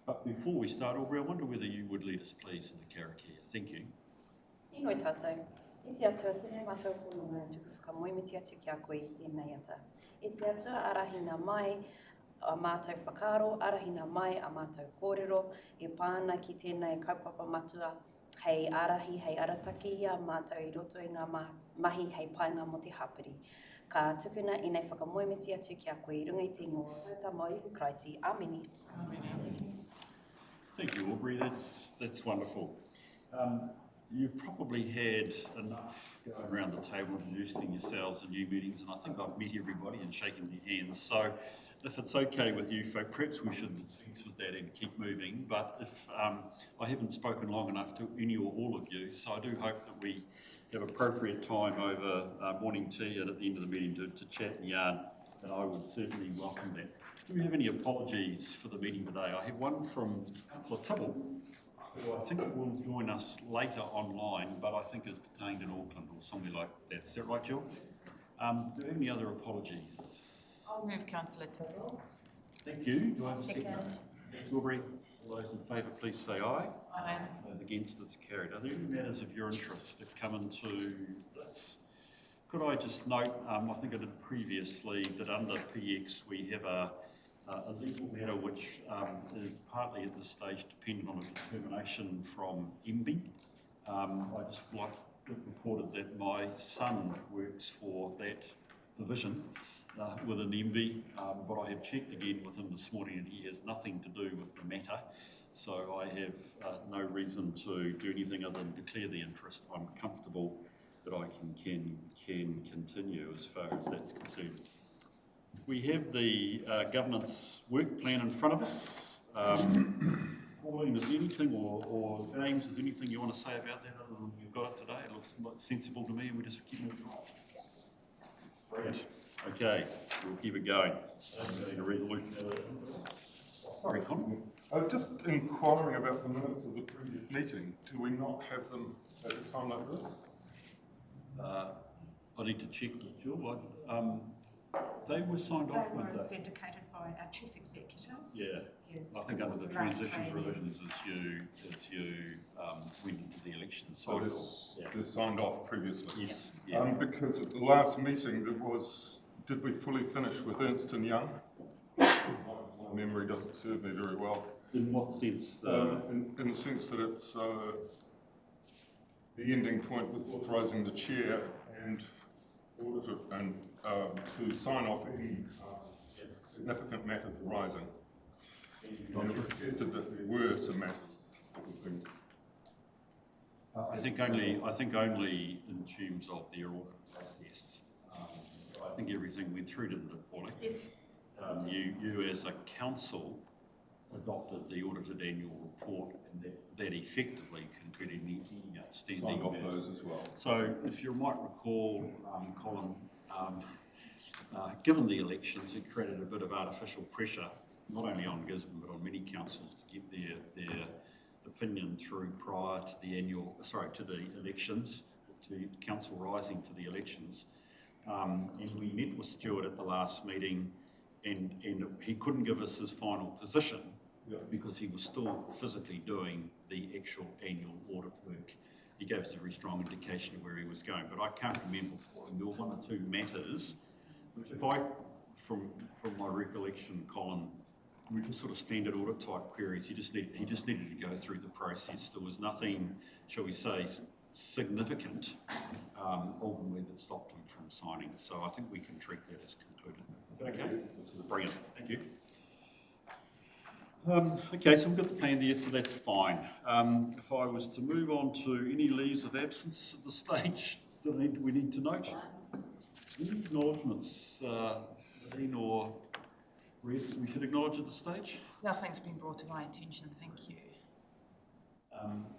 But before we start, Aubrey, I wonder whether you would lead us, please, in the Karakia. Thank you. Inoi tātou. I te atua tēnei mātou kōnunga tuku whakamoemiti atu ki a koe I tēnei ata. I te atua arahina mai a mātou whakaro, arahina mai a mātou kōrero, e pāna ki tēnei kaupapa matua, hei arahi, hei arataki a mātou I roto I ngā mahi hei painga mo te hapiri. Ka tukuna I nei whakamoemiti atu ki a koe I runga I te ingoa. Tā mai, kraiti, amini. Thank you, Aubrey. That's wonderful. You've probably had enough going around the table introducing yourselves in new meetings, and I think I've met everybody and shaken their hands. So if it's okay with you folk, perhaps we should dispense with that and keep moving. But if I haven't spoken long enough to any or all of you, so I do hope that we have appropriate time over morning tea and at the end of the meeting to chat and yarn, and I would certainly welcome that. Do we have any apologies for the meeting today? I have one from Councillor Tibble, who I think will join us later online, but I think is detained in Auckland or somewhere like that. Is that right, Jill? Do you have any other apologies? I'll move Councillor Tibble. Thank you. Do I have a second? Thanks, Aubrey. All those in favour, please say aye. Aye. Those against, is carried. Are there any matters of your interest that come into this? Could I just note, I think I did previously, that under PX we have a legal matter which is partly at this stage dependent on a determination from MB. I just like to report that my son works for that division within MB, but I have checked again with him this morning and he has nothing to do with the matter. So I have no reason to do anything other than declare the interest. I'm comfortable that I can continue as far as that's concerned. We have the governance work plan in front of us. Pauline, is there anything, or James, is there anything you want to say about that other than you've got it today? It looks sensible to me and we just keep moving on. Brilliant. Okay, we'll keep it going. A resolution. Sorry, Con. I was just inquiring about the minutes of the previous meeting. Do we not have them at a time like this? I need to check with Jill. They were signed off. They were authenticated by our chief executive. Yeah. Yes, I think under the transition provisions, as you went into the election cycle. They're signed off previously. Yes. Yeah. Because at the last meeting did we fully finish with Ernst & Young? My memory doesn't serve me very well. In what sense? In the sense that it's the ending point with authorising the chair and auditor and to sign off any significant matters arising. And it was suggested that there were some matters that were being. I think only in terms of their audit process. I think everything went through, didn't it, Pauline? Yes. You as a council adopted the audited annual report, and that effectively concluded any outstanding Signed off those as well. So, if you might recall, Colin, given the elections, it created a bit of artificial pressure, not only on Gisborne but on many councils, to get their opinion through prior to the elections, to council rising for the elections. And we met with Stuart at the last meeting, and he couldn't give us his final position because he was still physically doing the actual annual audit work. He gave us a very strong indication of where he was going, but I can't remember. There were one or two matters, which from my recollection, Colin, were just sort of standard audit type queries. He just needed to go through the process. There was nothing, shall we say, significant ultimately that stopped him from signing. So I think we can treat that as concluded. Is that okay? Brilliant. Thank you. Okay, so we've got the plan there, so that's fine. If I was to move on to any leaves of absence at this stage, we need to note. Any acknowledgements, Nadine or Red, we should acknowledge at this stage? Nothing's been brought to my attention, thank you.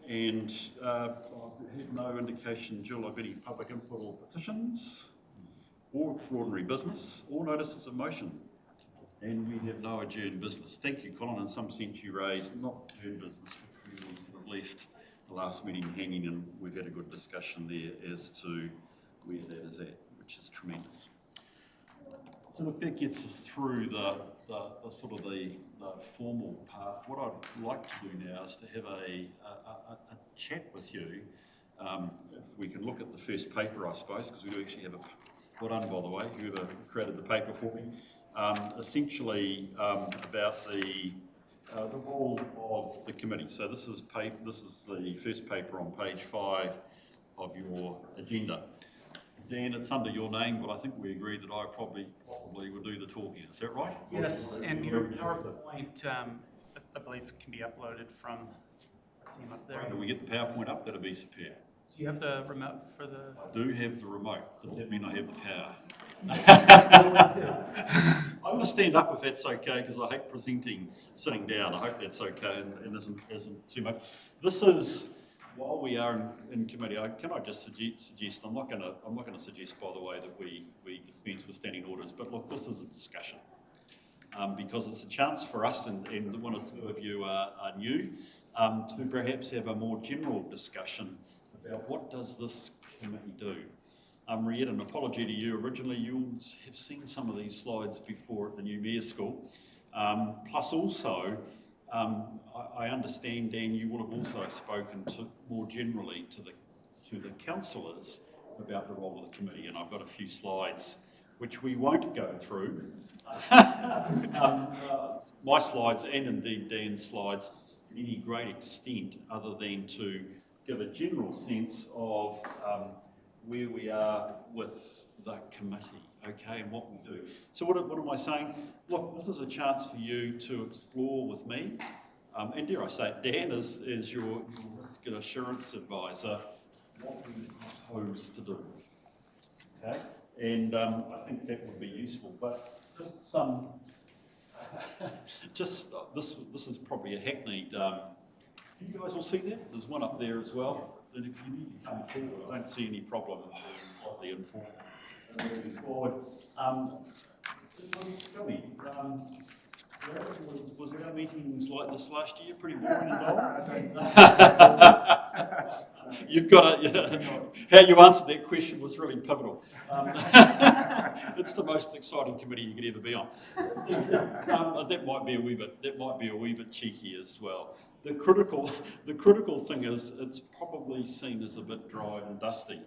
And I've had no indication, Jill, of any public input or petitions, or extraordinary business, or notices of motion. And we have no adjourned business. Thank you, Colin. In some sense, you raised not adjourned business, but we sort of left the last meeting hanging, and we've had a good discussion there as to where that is at, which is tremendous. So look, that gets us through the the formal part. What I'd like to do now is to have a chat with you. If we can look at the first paper, I suppose, because we do actually have a, well done, by the way, whoever created the paper for me, essentially about the role of the committee. So this is the first paper on page 5 of your agenda. Dan, it's under your name, but I think we agreed that I possibly would do the talking. Is that right? Yes, and your PowerPoint, I believe, can be uploaded from our team up there. Do we get the PowerPoint up? That'd be superb. Do you have the remote for the? I do have the remote. Does that mean I have the power? I'm going to stand up if that's okay, because I hate presenting sitting down. I hope that's okay and isn't too much. This is, while we are in committee, can I just suggest? I'm not going to suggest, by the way, that we dispense with standing orders. But look, this is a discussion because it's a chance for us, and one or two of you are new, to perhaps have a more general discussion about what does this committee do. Mariette, an apology to you. Originally, you'll have seen some of these slides before at the new Mayor's School. Plus also, I understand, Dan, you would have also spoken to more generally to the councillors about the role of the committee, and I've got a few slides which we won't go through. My slides, and indeed Dan's slides, to any great extent, other than to give a general sense of where we are with the committee, okay, and what we do. So what am I saying? Look, this is a chance for you to explore with me, and dare I say it, Dan is your risk and assurance advisor, what we propose to do, okay? And I think that would be useful, but just some, this is probably a hackneyed, you guys will see that? There's one up there as well. And if you need to come forward, I don't see any problem in being slightly informed and moving forward. Tell me, was our meetings like this last year pretty boring and dull? You've got how you answered that question was really pivotal. It's the most exciting committee you could ever be on. That might be a wee bit cheeky as well. The critical thing is it's probably seen as a bit dry and dusty.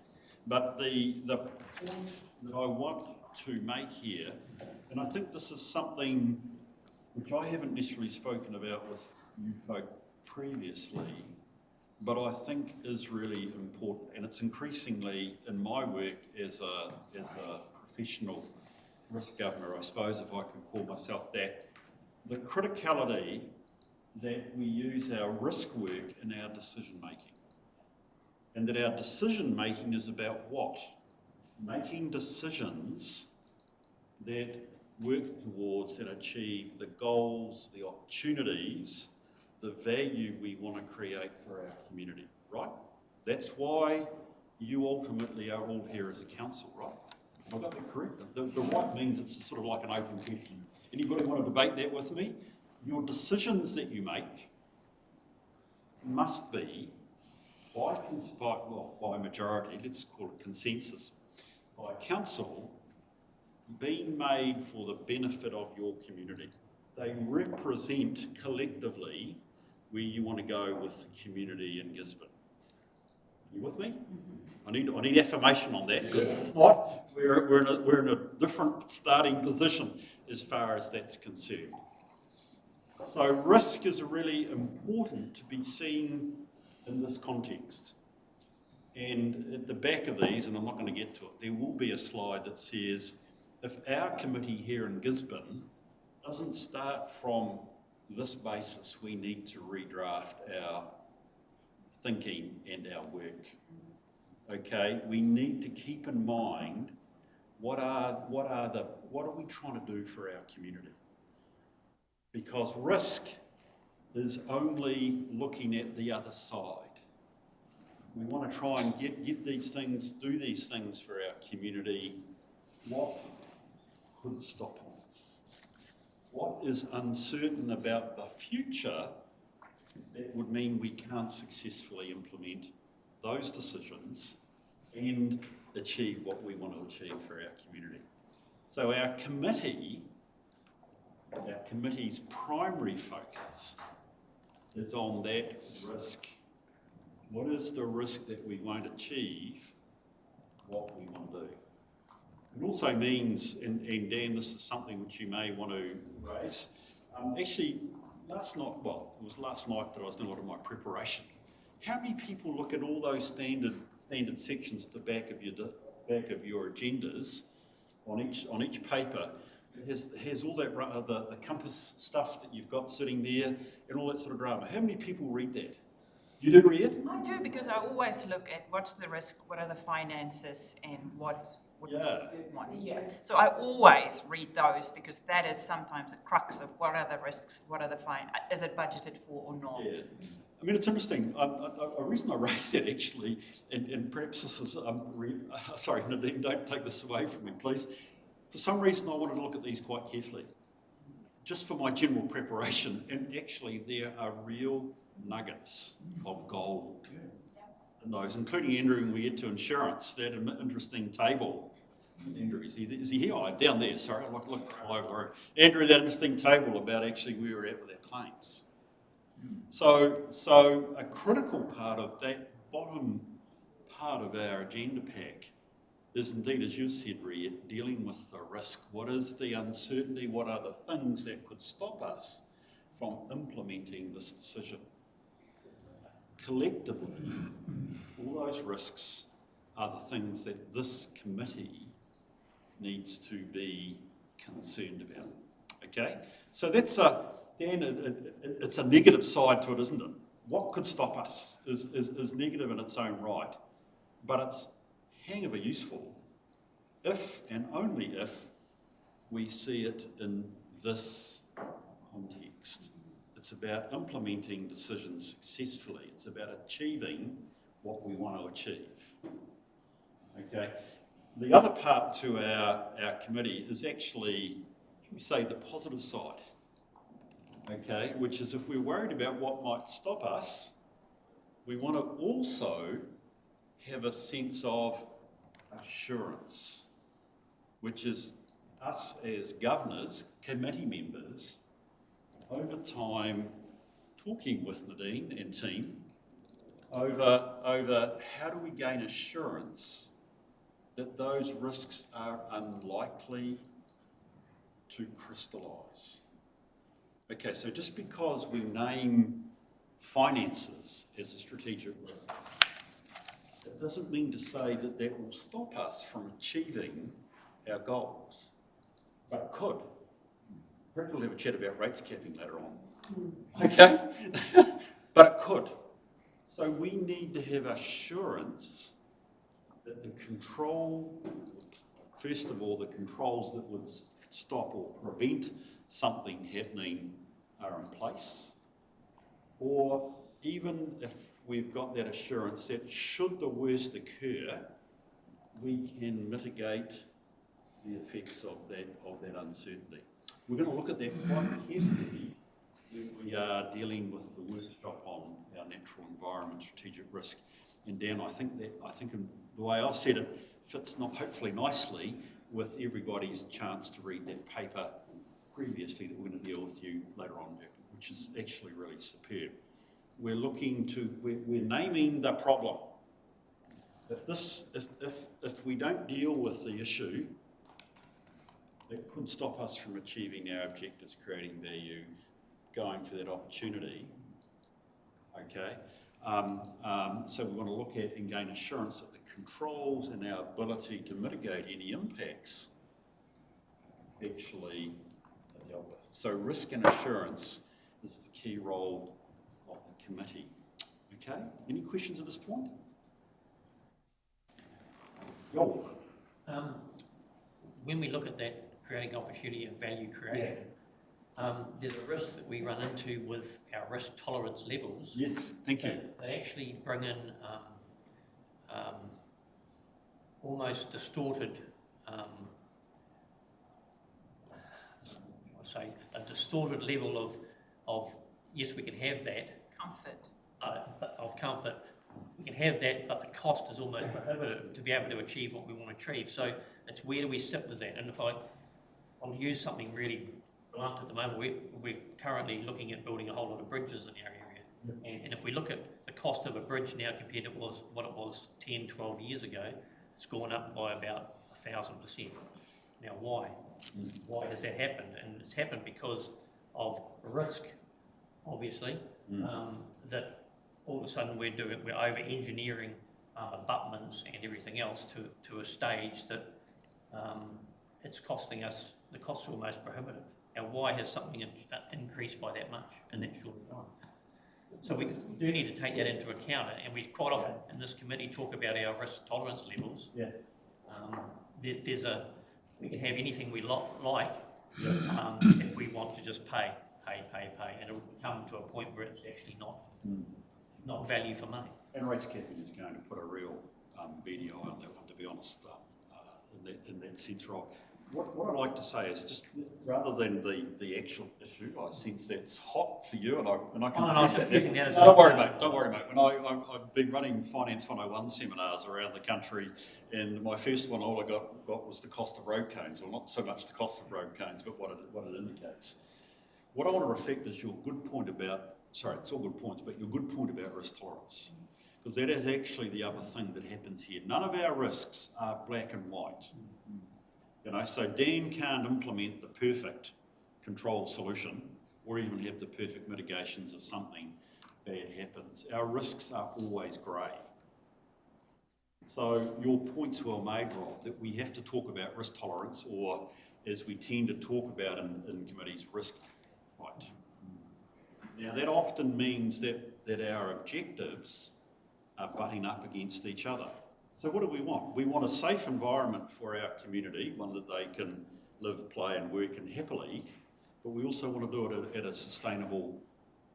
But the point that I want to make here, and I think this is something which I haven't necessarily spoken about with you folk previously, but I think is really important, and it's increasingly in my work as a professional risk governor, I suppose, if I could call myself that, the criticality that we use our risk work in our decision making, and that our decision making is about what? Making decisions that work towards and achieve the goals, the opportunities, the value we want to create for our community, right? That's why you ultimately are all here as a council, right? Have I got that correct? The right means it's sort of like an open question. Anybody want to debate that with me? Your decisions that you make must be, by majority, let's call it consensus, by council, being made for the benefit of your community. They represent collectively where you want to go with the community in Gisborne. You with me? I need affirmation on that, because we're in a different starting position as far as that's concerned. So risk is really important to be seen in this context. And at the back of these, and I'm not going to get to it, there will be a slide that says, if our committee here in Gisborne doesn't start from this basis, we need to redraft our thinking and our work. Okay, we need to keep in mind what are we trying to do for our community? Because risk is only looking at the other side. We want to try and get these things, do these things for our community. What could stop us? What is uncertain about the future that would mean we can't successfully implement those decisions and achieve what we want to achieve for our community? So our committee our committee's primary focus is on that risk. What is the risk that we won't achieve what we want to do? It also means, and Dan, this is something which you may want to raise. Actually, last night, well, it was last night that I was doing a lot of my preparation. How many people look at all those standard sections at the back of your agendas on each paper? It has all that the compass stuff that you've got sitting there and all that sort of drama. How many people read that? You do read it? I do, because I always look at what's the risk, what are the finances, and what Yeah. the third one. Yeah. So I always read those, because that is sometimes a crux of what are the risks, what are the is it budgeted for or not? Yeah. I mean, it's interesting. A reason I raised that actually, and perhaps this is, sorry, Nadine, don't take this away from me, please. For some reason, I wanted to look at these quite carefully, just for my general preparation, and actually there are real nuggets of gold in those, including Andrew when we get to insurance, that interesting table. Andrew, is he here? Oh, down there, sorry, look all over the room. Andrew, that interesting table about actually where we're at with our claims. So a critical part of that bottom part of our agenda pack is indeed, as you said, Riet, dealing with the risk. What is the uncertainty? What are the things that could stop us from implementing this decision? Collectively, all those risks are the things that this committee needs to be concerned about. Okay? So that's it's a negative side to it, isn't it? What could stop us is negative in its own right, but it's hang of a useful if and only if we see it in this context. It's about implementing decisions successfully. It's about achieving what we want to achieve. Okay. The other part to our committee is actually, should we say, the positive side. Okay, which is if we're worried about what might stop us, we want to also have a sense of assurance, which is us as governors, committee members, over time talking with Nadine and team over how do we gain assurance that those risks are unlikely to crystallise. Okay, so just because we name finances as a strategic risk, it doesn't mean to say that that will stop us from achieving our goals, but it could. Perhaps we'll have a chat about rates capping later on. Okay? But it could. So we need to have assurance that the control, first of all, the controls that would stop or prevent something happening are in place. Or even if we've got that assurance that should the worst occur, we can mitigate the effects of that uncertainty. We're going to look at that quite carefully when we are dealing with the workshop on our natural environment strategic risk. And Dan, I think the way I've said it fits hopefully nicely with everybody's chance to read that paper previously that we're going to deal with you later on, which is actually really superb. We're naming the problem. If we don't deal with the issue, it could stop us from achieving our objectives, creating value, going for that opportunity. Okay, so we want to look at and gain assurance that the controls and our ability to mitigate any impacts actually are dealt with. So risk and assurance is the key role of the committee. Okay, any questions at this point? Yo. When we look at that creating opportunity and value creation, there's a risk that we run into with our risk tolerance levels. Yes, thank you. They actually bring in almost distorted, a distorted level of yes, we can have that. Comfort. We can have that, but the cost is almost prohibitive to be able to achieve what we want to achieve. So it's where do we sit with that? And if I'll use something really blunt at the moment, we're currently looking at building a whole lot of bridges in our area. And if we look at the cost of a bridge now compared to what it was 10, 12 years ago, it's gone up by about 1,000%. Now, why? Why has that happened? And it's happened because of risk, obviously, that all of a sudden we're over-engineering abutments and everything else to a stage that it's costing us, the costs are almost prohibitive. Now, why has something increased by that much in that short time? So we do need to take that into account, and we quite often in this committee talk about our risk tolerance levels. Yeah. We can have anything we like if we want to just pay, and it'll come to a point where it's actually not value for money. And rates capping is going to put a real beady eye on that one, to be honest, in that sense, Rob. What I'd like to say is just rather than the actual issue, I sense that's hot for you, and I can. I was just using that as no, don't worry, mate. Don't worry, mate. When I've been running Finance 101 seminars around the country, and my first one, all I got was the cost of road cones. Well, not so much the cost of road cones, but what it indicates. What I want to reflect is your good point about. Sorry, it's all good points, but your good point about risk tolerance, because that is actually the other thing that happens here. None of our risks are black and white. You know, so Dan can't implement the perfect control solution or even have the perfect mitigations if something bad happens. Our risks are always grey. So your point's well made, Rob, that we have to talk about risk tolerance, or as we tend to talk about in committees, risk appetite. Now that often means that our objectives are butting up against each other. So what do we want? We want a safe environment for our community, one that they can live, play and work in happily, but we also want to do it at a sustainable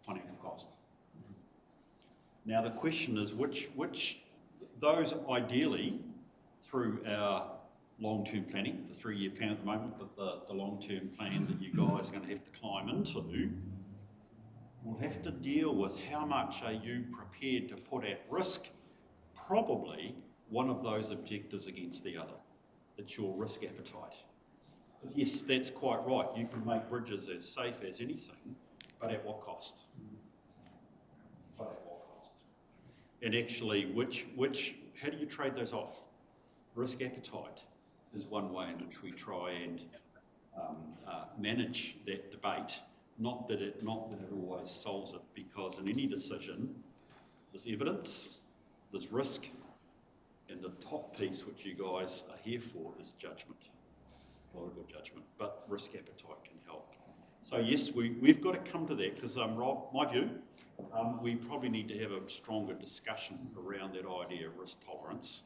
financial cost. Now the question is which those ideally through our long-term planning, the 3-year plan at the moment, but the long-term plan that you guys are going to have to climb into, will have to deal with how much are you prepared to put at risk, probably one of those objectives against the other. It's your risk appetite. Yes, that's quite right. You can make bridges as safe as anything, but at what cost? But at what cost? And actually, how do you trade those off? Risk appetite is one way in which we try and manage that debate. Not that it always solves it, because in any decision, there's evidence, there's risk, and the top piece, which you guys are here for, is judgment, political judgment, but risk appetite can help. So yes, we've got to come to that, because Rob, my view, we probably need to have a stronger discussion around that idea of risk tolerance,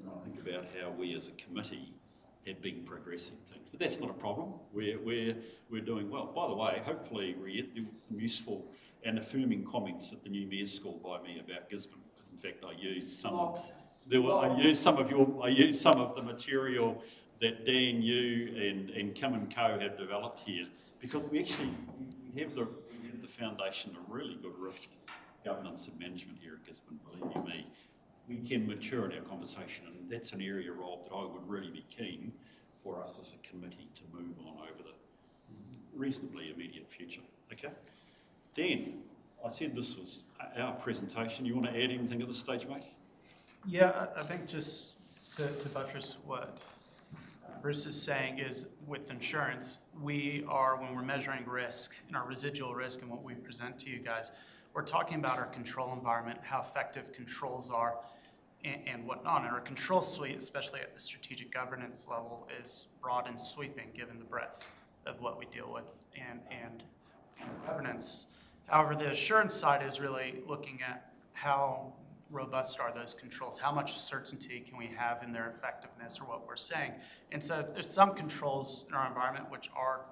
and I think about how we as a committee have been progressing things. But that's not a problem. We're doing well. By the way, hopefully, Riet, there was some useful and affirming comments at the new mayor's school by me about Gisborne, because in fact I used some I used some of the material that Dan, you and Kim and Co have developed here, because we have the foundation of really good risk governance and management here at Gisborne, believe you me. We can mature in our conversation, and that's an area, Rob, that I would really be keen for us as a committee to move on over the reasonably immediate future. Okay? Dan, I said this was our presentation. You want to add anything at this stage, mate? Yeah, I think just to buttress what Bruce is saying is with insurance, when we're measuring risk and our residual risk and what we present to you guys, we're talking about our control environment, how effective controls are and whatnot. And our control suite, especially at the strategic governance level, is broad and sweeping given the breadth of what we deal with and governance. However, the assurance side is really looking at how robust are those controls, how much certainty can we have in their effectiveness or what we're saying. And so there's some controls in our environment which are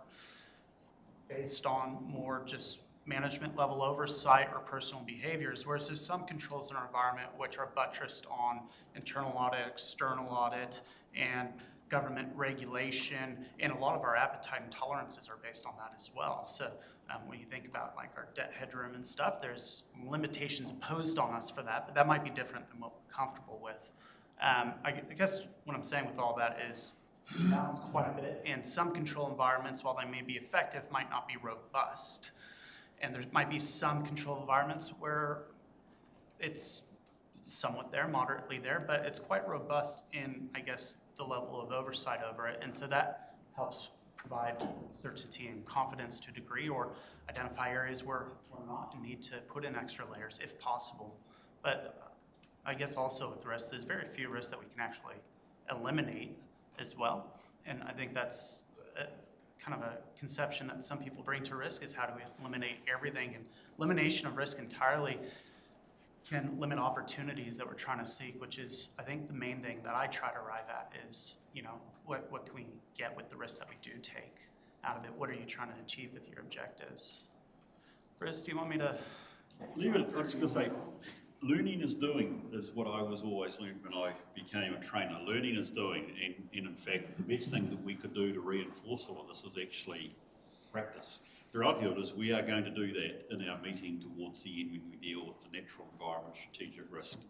based on more just management level oversight or personal behaviors, whereas there's some controls in our environment which are buttressed on internal audit, external audit, and government regulation, and a lot of our appetite and tolerances are based on that as well. So when you think about like our debt headroom and stuff, there's limitations imposed on us for that, but that might be different than what we're comfortable with. I guess what I'm saying with all that is quite a bit, and some control environments, while they may be effective, might not be robust. And there might be some control environments where it's somewhat there, moderately there, but it's quite robust in, I guess, the level of oversight over it. And so that helps provide certainty and confidence to a degree, or identify areas where we're not and need to put in extra layers if possible. But I guess also with risk, there's very few risks that we can actually eliminate as well. And I think that's kind of a conception that some people bring to risk, is how do we eliminate everything? And elimination of risk entirely can limit opportunities that we're trying to seek, which is, I think, the main thing that I try to arrive at is, you know, what can we get with the risk that we do take out of it? What are you trying to achieve with your objectives? Chris, do you want me to? Leave it, I was going to say, learning is doing is what I was always learned when I became a trainer. Learning is doing, and in fact, the best thing that we could do to reinforce all of this is actually practice. The reality of it is we are going to do that in our meeting towards the end when we deal with the natural environment strategic risk.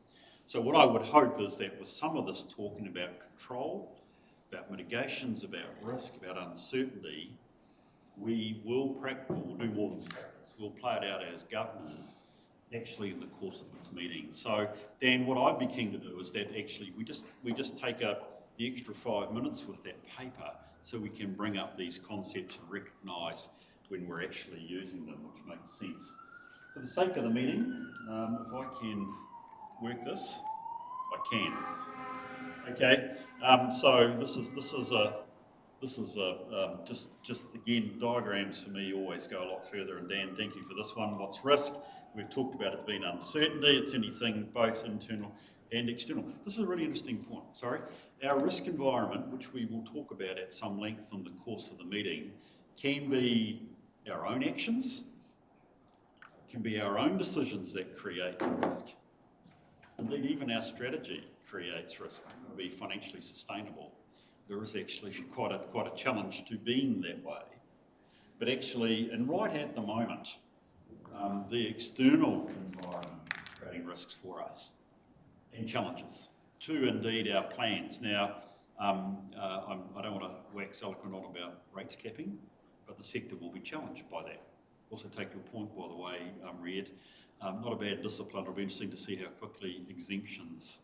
So what I would hope is that with some of this talking about control, about mitigations, about risk, about uncertainty, we will we'll do more than practice. We'll play it out as governors actually in the course of this meeting. So Dan, what I'd be keen to do is that actually we just take up the extra 5 minutes with that paper so we can bring up these concepts and recognise when we're actually using them, which makes sense. For the sake of the meeting, if I can work this, I can. Okay, so this is just again, diagrams for me always go a lot further, and Dan, thank you for this one. What's risk? We've talked about it being uncertainty. It's anything both internal and external. This is a really interesting point, sorry. Our risk environment, which we will talk about at some length in the course of the meeting, can be our own actions, can be our own decisions that create risk. Indeed, even our strategy creates risk to be financially sustainable. There is actually quite a challenge to being that way. But actually, and right at the moment, the external environment is creating risks for us and challenges to indeed our plans. Now, I don't want to wax eloquent on about rates capping, but the sector will be challenged by that. Also take your point, by the way, Red, not a bad discipline. It'll be interesting to see how quickly exemptions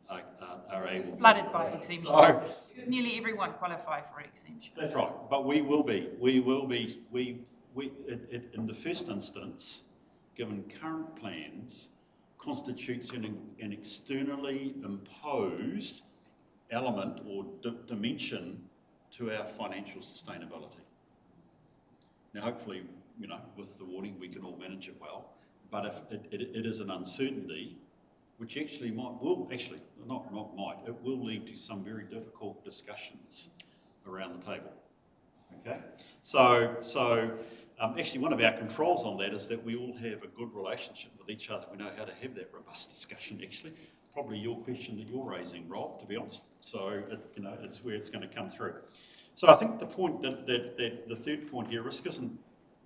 are able. Flooded by exemptions, so, because nearly everyone qualify for exemption. That's right, but we will be, in the first instance, given current plans, constitutes an externally imposed element or dimension to our financial sustainability. Now, hopefully, you know, with the warning, we can all manage it well. But if it is an uncertainty, which actually it will lead to some very difficult discussions around the table. Okay, so actually one of our controls on that is that we all have a good relationship with each other. We know how to have that robust discussion. Actually, probably your question that you're raising, Rob, to be honest. So it's where it's going to come through. So I think the point that the third point here, risk isn't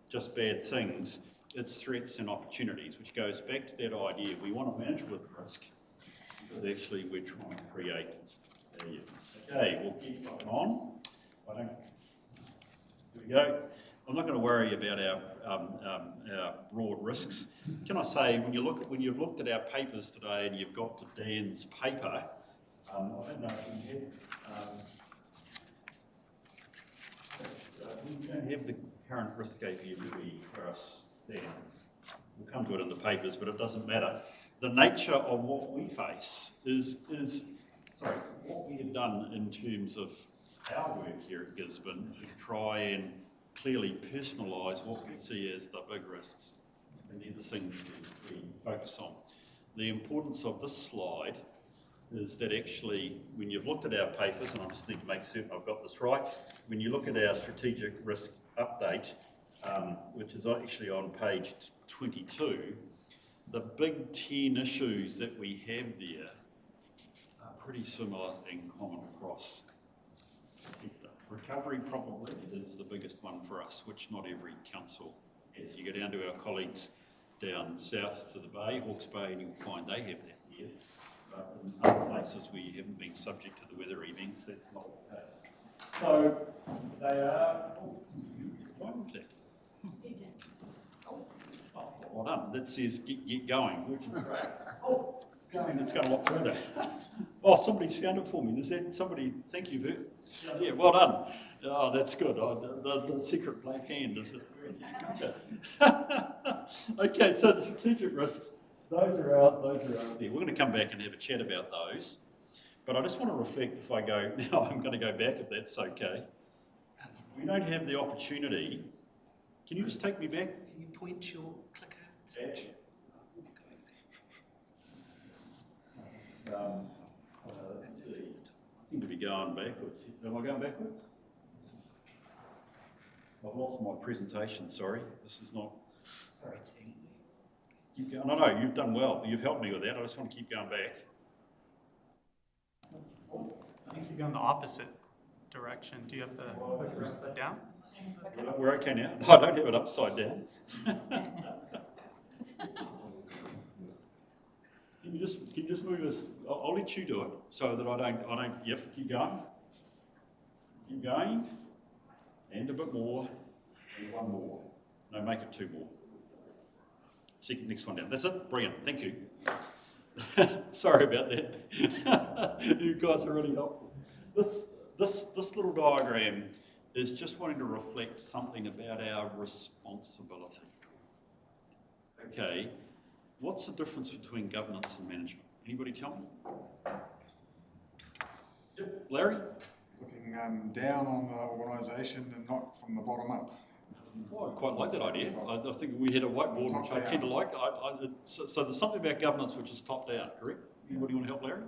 just bad things. It's threats and opportunities, which goes back to that idea we want to manage with risk, because actually we're trying to create value. Okay, we'll keep going on. Here we go. I'm not going to worry about our broad risks. Can I say, when you've looked at our papers today and you've got to Dan's paper, I don't know if we don't have the current risk APMB for us. Dan. We'll come to it in the papers, but it doesn't matter. The nature of what we face is what we have done in terms of our work here at Gisborne is try and clearly personalise what we see as the big risks and the other things we focus on. The importance of this slide is that actually, when you've looked at our papers, and I just need to make certain I've got this right, when you look at our strategic risk update, which is actually on page 22, the big 10 issues that we have there are pretty similar and common across the sector. Recovery probably is the biggest one for us, which not every council has. You go down to our colleagues down south to the Bay, Hawke's Bay, and you'll find they have that here. But in other places where you haven't been subject to the weather events, that's not the case. So they are, what was that? Oh, well done, that says get going, which is great. Oh, it's going, it's gone a lot further. Oh, somebody's found it for me, is that somebody, thank you, Bert. Yeah, well done. Oh, that's good, the secret black hand is it? Okay, so the strategic risks, those are out there. We're going to come back and have a chat about those. But I just want to reflect if I go, now I'm going to go back if that's okay. We don't have the opportunity. Can you just take me back? Can you point your clicker? Let's see. I seem to be going backwards. Am I going backwards? I've lost my presentation, sorry. This is not... Sorry, team. Keep going. No, you've done well. You've helped me with that. I just want to keep going back. I think you're going the opposite direction. Do you have the clicker upside down? We're okay now? No, I don't have it upside down. Can you just move us? I'll let you do it so that I don't, yep, keep going. Keep going. And a bit more. And one more. No, make it two more. Next one down. That's it. Brilliant. Thank you. Sorry about that. You guys are really helpful. This little diagram is just wanting to reflect something about our responsibility. Okay, what's the difference between governance and management? Anybody tell me? Yep, Larry? Looking down on the organisation and not from the bottom up. Oh, I quite like that idea. I think we had a whiteboard, which I tend to like. So there's something about governance which is top down, correct? Anybody want to help Larry?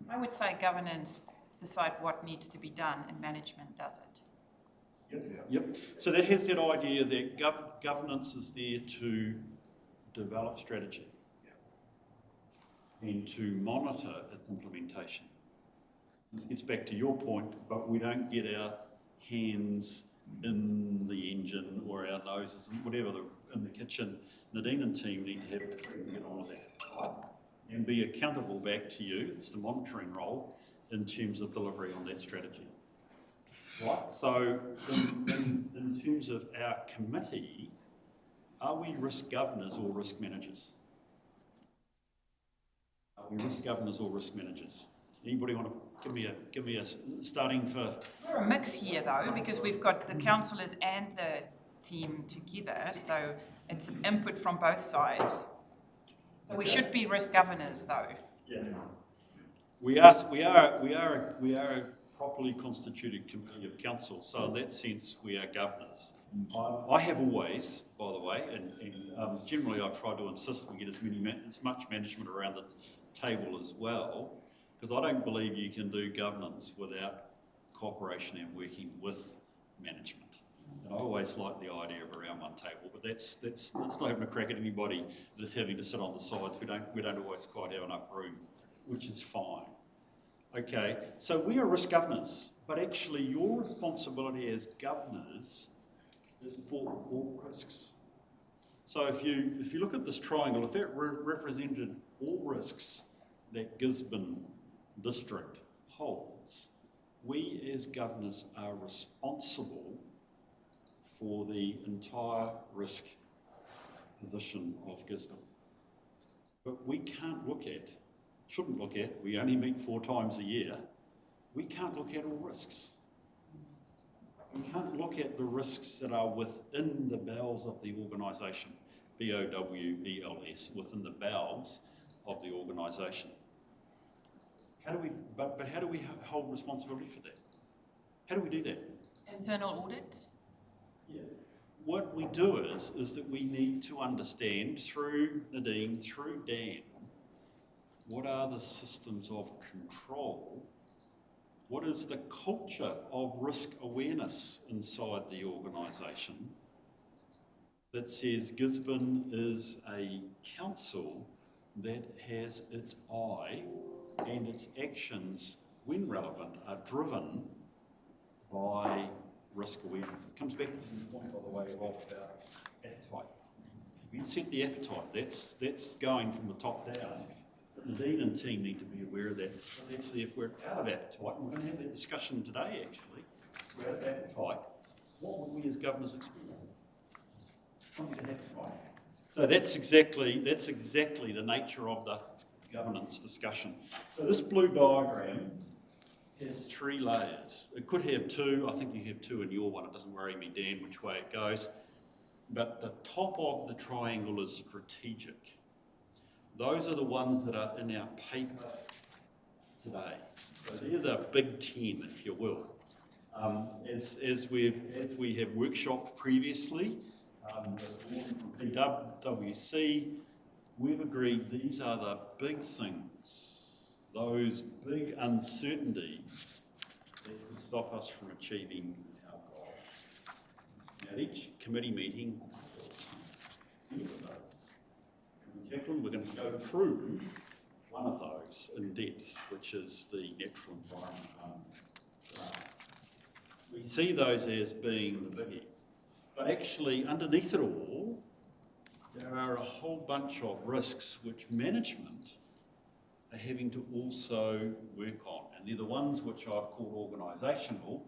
I would say governance decide what needs to be done and management does it. Yep. So that has that idea that governance is there to develop strategy and to monitor its implementation. This gets back to your point, but we don't get our hands in the engine or our noses, whatever, in the kitchen. Nadine and team need to have to get on with that and be accountable back to you. It's the monitoring role in terms of delivery on that strategy. Right. So in terms of our committee, are we risk governors or risk managers? Are we risk governors or risk managers? Anybody want to give me a starting for? We're a mix here though, because we've got the councillors and the team together, so it's an input from both sides. So we should be risk governors though. Yeah. We are a properly constituted committee of council, so in that sense we are governors. I have always, by the way, and generally I've tried to insist we get as much management around the table as well, because I don't believe you can do governance without cooperation and working with management. And I always like the idea of around one table, but that's not having a crack at anybody that's having to sit on the sides. We don't always quite have enough room, which is fine. Okay, so we are risk governors, but actually your responsibility as governors is for all risks. So if you look at this triangle, if that represented all risks that Gisborne district holds, we as governors are responsible for the entire risk position of Gisborne. But we can't look at, shouldn't look at, we only meet 4 times a year, we can't look at all risks. We can't look at the risks that are within the bowels of the organisation, B-O-W-E-L-S, within the bowels of the organisation. How do we, but how do we hold responsibility for that? How do we do that? Internal audits? Yeah. What we do is that we need to understand through Nadine, through Dan, what are the systems of control? What is the culture of risk awareness inside the organisation that says Gisborne is a council that has its eye and its actions, when relevant, are driven by risk awareness? It comes back to the point, by the way, of appetite. We set the appetite. That's going from the top down. But Nadine and team need to be aware of that. But actually, if we're out of appetite, and we're going to have that discussion today, actually, we're at that tight, what would we as governors expect? Something to happen, right? So that's exactly the nature of the governance discussion. So this blue diagram has 3 layers. It could have 2. I think you have 2 in your one. It doesn't worry me, Dan, which way it goes. But the top of the triangle is strategic. Those are the ones that are in our paper today. So they're the big 10, if you will. As we have workshopped previously, from PwC, we've agreed these are the big things, those big uncertainties that could stop us from achieving our goals. At each committee meeting, Jacqueline, we're going to go through one of those in depth, which is the natural environment. We see those as being the biggies. But actually, underneath it all, there are a whole bunch of risks which management are having to also work on. And they're the ones which I've called organisational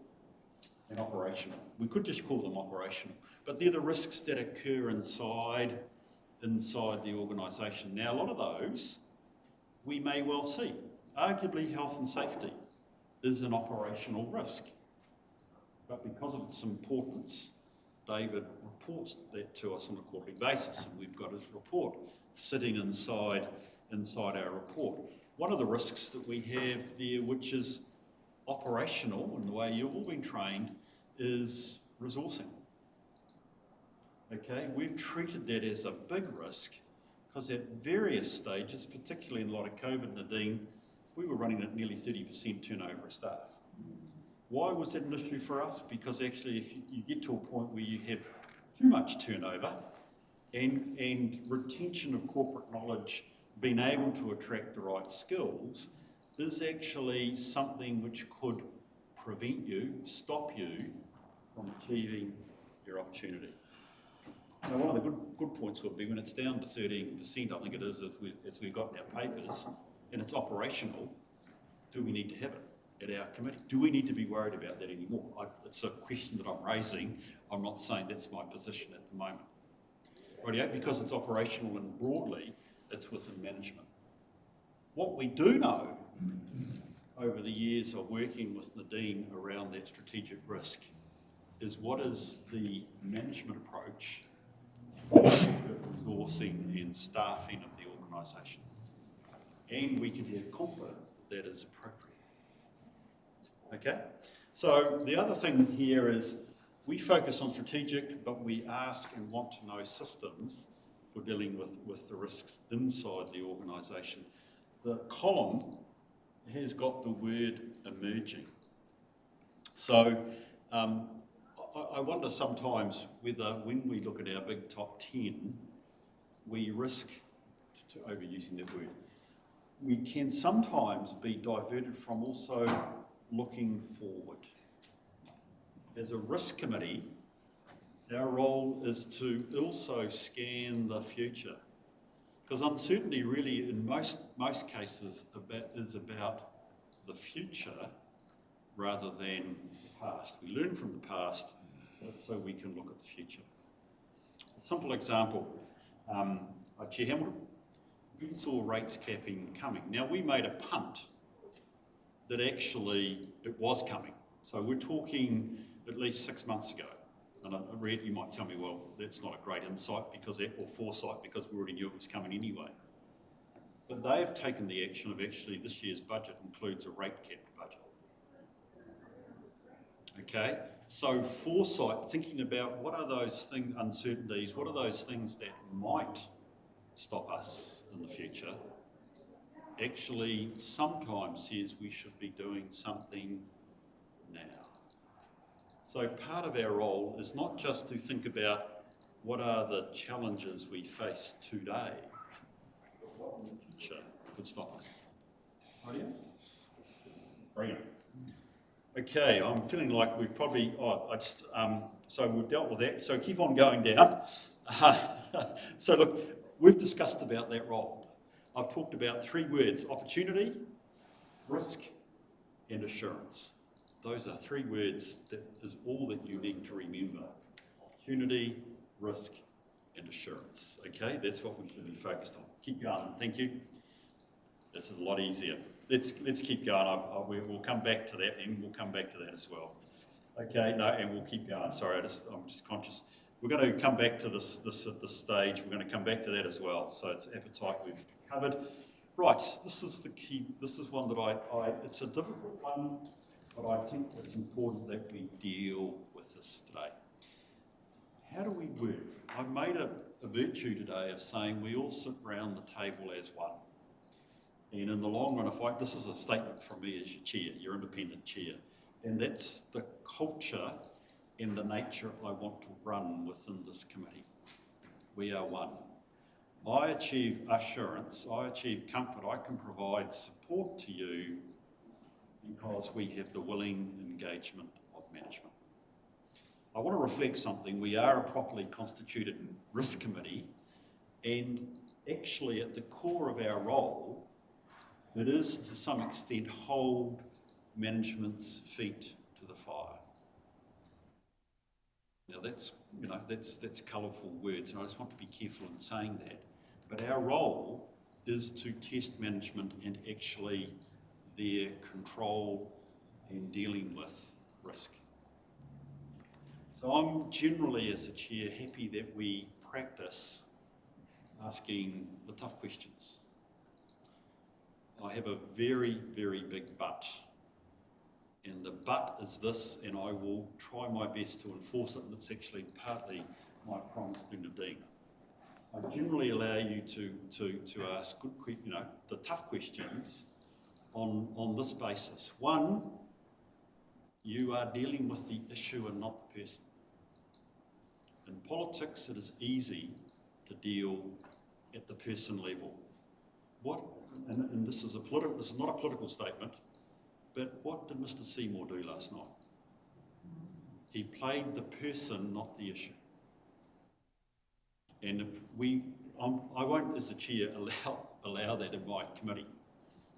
and operational. We could just call them operational, but they're the risks that occur inside the organisation. Now, a lot of those we may well see. Arguably, health and safety is an operational risk. But because of its importance, David reports that to us on a quarterly basis, and we've got his report sitting inside our report. One of the risks that we have there, which is operational in the way you've all been trained, is resourcing. Okay, we've treated that as a big risk because at various stages, particularly in light of COVID, Nadine, we were running at nearly 30% turnover of staff. Why was that an issue for us? Because actually if you get to a point where you have too much turnover and retention of corporate knowledge, being able to attract the right skills, is actually something which could prevent you, stop you from achieving your opportunity. Now, one of the good points would be when it's down to 13%, I think it is, as we've got in our papers, and it's operational, do we need to have it at our committee? Do we need to be worried about that anymore? It's a question that I'm raising. I'm not saying that's my position at the moment. Rightio, because it's operational and broadly, it's within management. What we do know over the years of working with Nadine around that strategic risk is what is the management approach to resourcing and staffing of the organisation. And we can have confidence that that is appropriate. Okay? So the other thing here is we focus on strategic, but we ask and want to know systems for dealing with the risks inside the organisation. The column has got the word emerging. So I wonder sometimes whether when we look at our big top 10, we risk, to overusing that word, we can sometimes be diverted from also looking forward. As a risk committee, our role is to also scan the future, because uncertainty really in most cases is about the future rather than the past. We learn from the past so we can look at the future. A simple example, Chair Hamilton, we saw rates capping coming. Now we made a punt that actually it was coming. So we're talking at least 6 months ago. And I read, you might tell me, well, that's not a great insight or foresight because we already knew it was coming anyway. But they have taken the action of actually this year's budget includes a rate capped budget. Okay, so foresight, thinking about what are those uncertainties, what are those things that might stop us in the future, actually sometimes says we should be doing something now. So part of our role is not just to think about what are the challenges we face today, but what in the future could stop us. Brilliant. Okay, I'm feeling like we've probably, so we've dealt with that, so keep on going down. So look, we've discussed about that role. I've talked about 3 words: opportunity, risk, and assurance. Those are 3 words that is all that you need to remember. Opportunity, risk, and assurance. Okay, that's what we should be focused on. Keep going, thank you. This is a lot easier. Let's keep going. We'll come back to that, and we'll come back to that as well. Okay, no, and we'll keep going. Sorry, I'm just conscious. We're going to come back to this at this stage. We're going to come back to that as well. So it's appetite we've covered. Right, this is the key. This is one that it's a difficult one, but I think it's important that we deal with this today. How do we work? I've made a virtue today of saying we all sit around the table as one. And in the long run, this is a statement from me as your chair, your independent chair, and that's the culture and the nature I want to run within this committee. We are one. I achieve assurance, I achieve comfort, I can provide support to you because we have the willing engagement of management. I want to reflect something. We are a properly constituted risk committee, and actually at the core of our role, it is to some extent hold management's feet to the fire. Now that's colourful words, and I just want to be careful in saying that. But our role is to test management and actually their control in dealing with risk. So I'm generally, as a chair, happy that we practice asking the tough questions. I have a very, very big but. And the but is this, and I will try my best to enforce it, and it's actually partly my promise to Nadine. I generally allow you to ask good, the tough questions on this basis. One, you are dealing with the issue and not the person. In politics, it is easy to deal at the person level. And this is not a political statement, but what did Mr. Seymour do last night? He played the person, not the issue. And I won't, as a chair, allow that in my committee.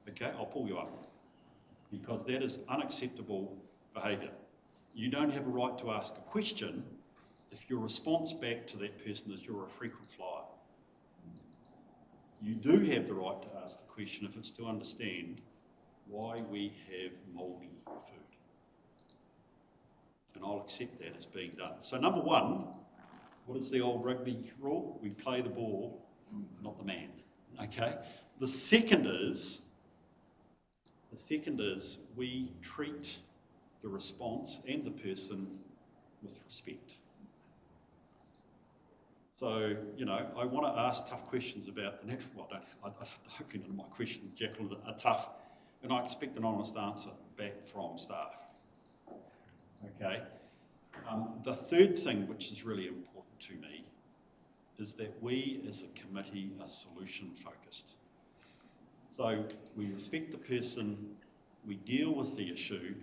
Okay, I'll pull you up because that is unacceptable behaviour. You don't have a right to ask a question if your response back to that person is you're a frequent flyer. You do have the right to ask the question if it's to understand why we have mouldy food. And I'll accept that as being done. So number one, what is the old rugby rule? We play the ball, not the man, okay? The second is we treat the response and the person with respect. So, I want to ask tough questions about the natural, I hope none of my questions, Jacqueline, are tough, and I expect an honest answer back from staff. Okay. The third thing, which is really important to me, is that we as a committee are solution focused. So we respect the person, we deal with the issue,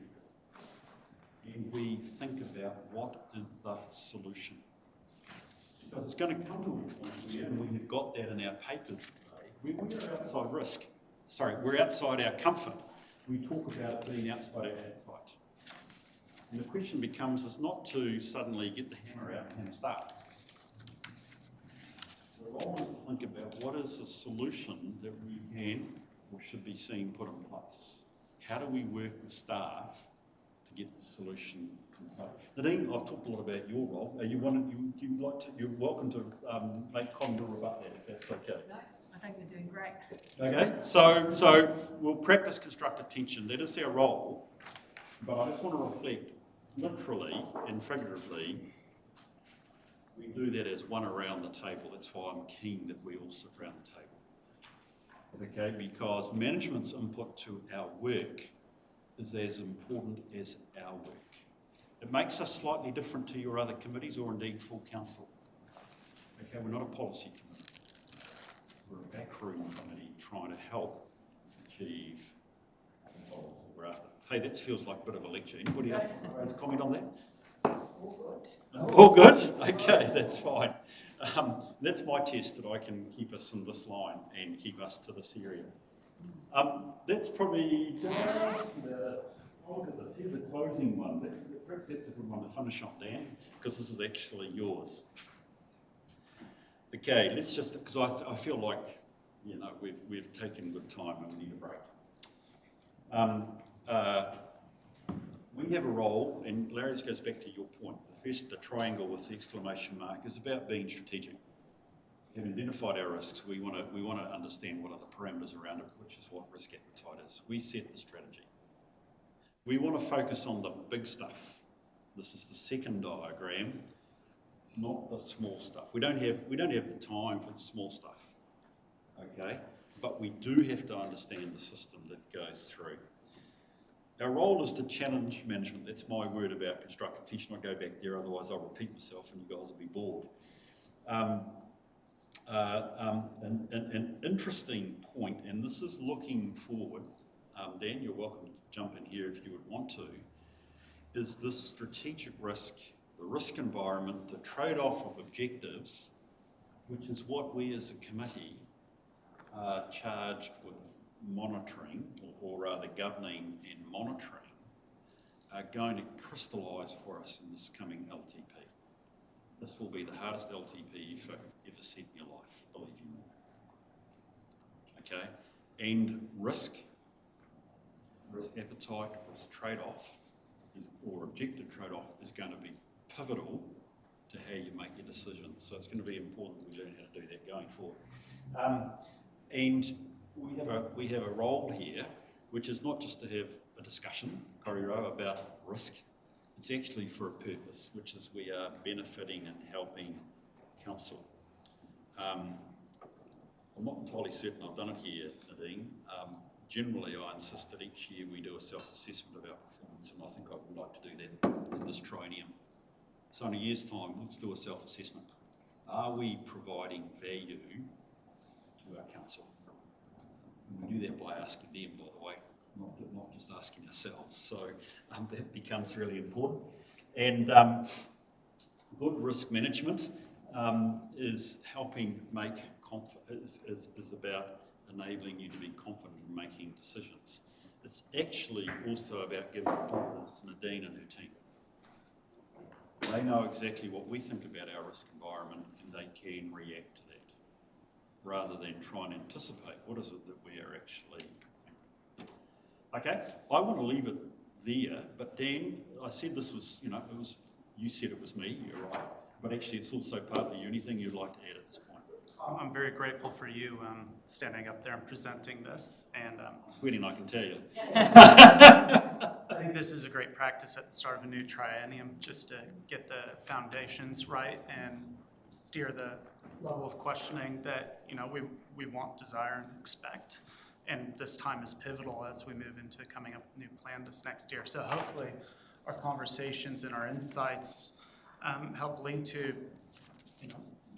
and we think about what is the solution. Because it's going to come to a point where, and we have got that in our papers today, we're outside risk. Sorry, we're outside our comfort. We talk about it being outside our appetite. And the question becomes, is not to suddenly get the hammer out and start. We're always to think about what is the solution that we can or should be seen put in place. How do we work with staff to get the solution in place? Nadine, I've talked a lot about your role. You're welcome to make comment or rebut that if that's okay. No, I think they're doing great. Okay, so we'll practice constructive tension. That is our role. But I just want to reflect, literally and figuratively, we do that as one around the table. That's why I'm keen that we all sit around the table. Okay, because management's input to our work is as important as our work. It makes us slightly different to your other committees or indeed full council. Okay, we're not a policy committee. We're a backroom committee trying to help achieve the goals that we're after. Hey, that feels like a bit of a lecture. Anybody else want to comment on that? All good. All good? Okay, that's fine. That's my test that I can keep us in this line and keep us to this area. That's probably just Oh, look at this, here's a closing one. Perhaps that's a good one to finish on, Dan, because this is actually yours. Okay, let's just, because I feel like, you know, we've taken good time and we need a break. We have a role, and Larry, this goes back to your point. The triangle with the exclamation mark is about being strategic. Having identified our risks, we want to understand what are the parameters around it, which is what risk appetite is. We set the strategy. We want to focus on the big stuff. This is the second diagram, not the small stuff. We don't have the time for the small stuff, okay? But we do have to understand the system that goes through. Our role is to challenge management. That's my word about constructive teaching. I'll go back there, otherwise I'll repeat myself and you guys will be bored. An interesting point, and this is looking forward, Dan, you're welcome to jump in here if you would want to, is this strategic risk, the risk environment, the trade-off of objectives, which is what we as a committee are charged with monitoring, or rather governing and monitoring, are going to crystallise for us in this coming LTP. This will be the hardest LTP you've ever seen in your life, believe you me. Okay, and risk appetite, risk trade-off, or objective trade-off is going to be pivotal to how you make your decisions. So it's going to be important that we learn how to do that going forward. And we have a role here, which is not just to have a discussion, korero, about risk. It's actually for a purpose, which is we are benefiting and helping council. I'm not entirely certain I've done it here, Nadine. Generally, I insist that each year we do a self-assessment of our performance, and I think I would like to do that in this triennium. So in a year's time, let's do a self-assessment. Are we providing value to our council? And we do that by asking them, by the way, not just asking ourselves. So that becomes really important. And good risk management is helping make is about enabling you to be confident in making decisions. It's actually also about giving confidence to Nadine and her team. They know exactly what we think about our risk environment and they can react to that, rather than try and anticipate what is it that we are actually thinking. Okay, I want to leave it there, but Dan, I said this was, you said it was me, you're right, but actually it's also partly you. Anything you'd like to add at this point? I'm very grateful for you standing up there and presenting this, and Sweating, I can tell you. I think this is a great practice at the start of a new triennium, just to get the foundations right and steer the level of questioning that we want, desire, and expect. And this time is pivotal as we move into coming up with a new plan this next year. So hopefully our conversations and our insights help lead to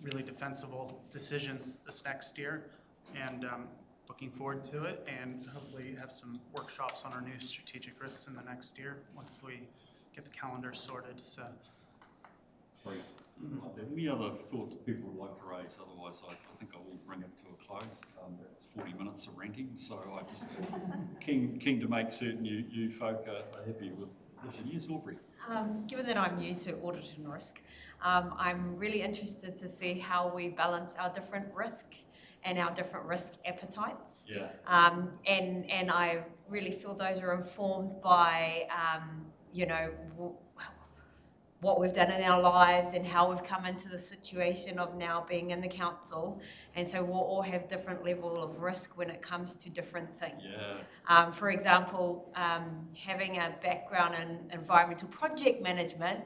really defensible decisions this next year, and looking forward to it, and hopefully have some workshops on our new strategic risks in the next year once we get the calendar sorted. So, Sorry. Any other thoughts people would like to raise? Otherwise, I think I will bring it to a close. That's 40 minutes of ranting, so I just keen to make certain you folk are happy with it. Yes, Aubrey. Given that I'm new to audit and risk, I'm really interested to see how we balance our different risk and our different risk appetites. Yeah. And I really feel those are informed by, what we've done in our lives and how we've come into the situation of now being in the council. And so we'll all have different level of risk when it comes to different things. Yeah. For example, having a background in environmental project management,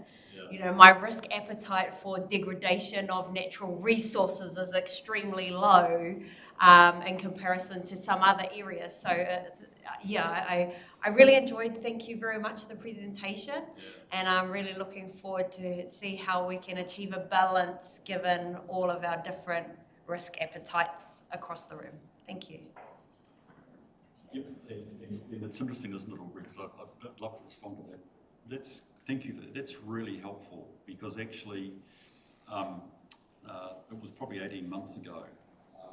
my risk appetite for degradation of natural resources is extremely low in comparison to some other areas. So, I really enjoyed, thank you very much, the presentation. And I'm really looking forward to see how we can achieve a balance given all of our different risk appetites across the room. Thank you. Yep, and it's interesting, isn't it, Aubrey, because I'd love to respond to that. Thank you for that. That's really helpful, because actually it was probably 18 months ago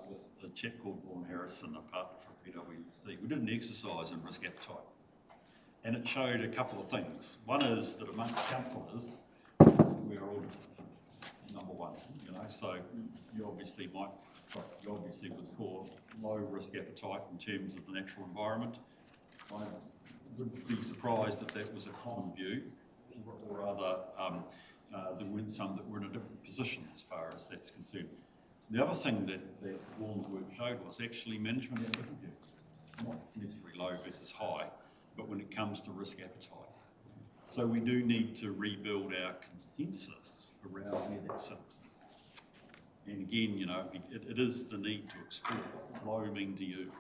with a chap called Vaughan Harrison, a partner from PwC. We did an exercise in risk appetite. And it showed a couple of things. One is that amongst councillors, we're all number one, you know, so you obviously was for low risk appetite in terms of the natural environment. I would be surprised if that was a common view, or rather there weren't some that were in a different position as far as that's concerned. The other thing that Vaughan's work showed was actually management had different views, not necessarily low versus high, but when it comes to risk appetite. So we do need to rebuild our consensus around where that sits. And again, you know, it is the need to explore what low mean to you.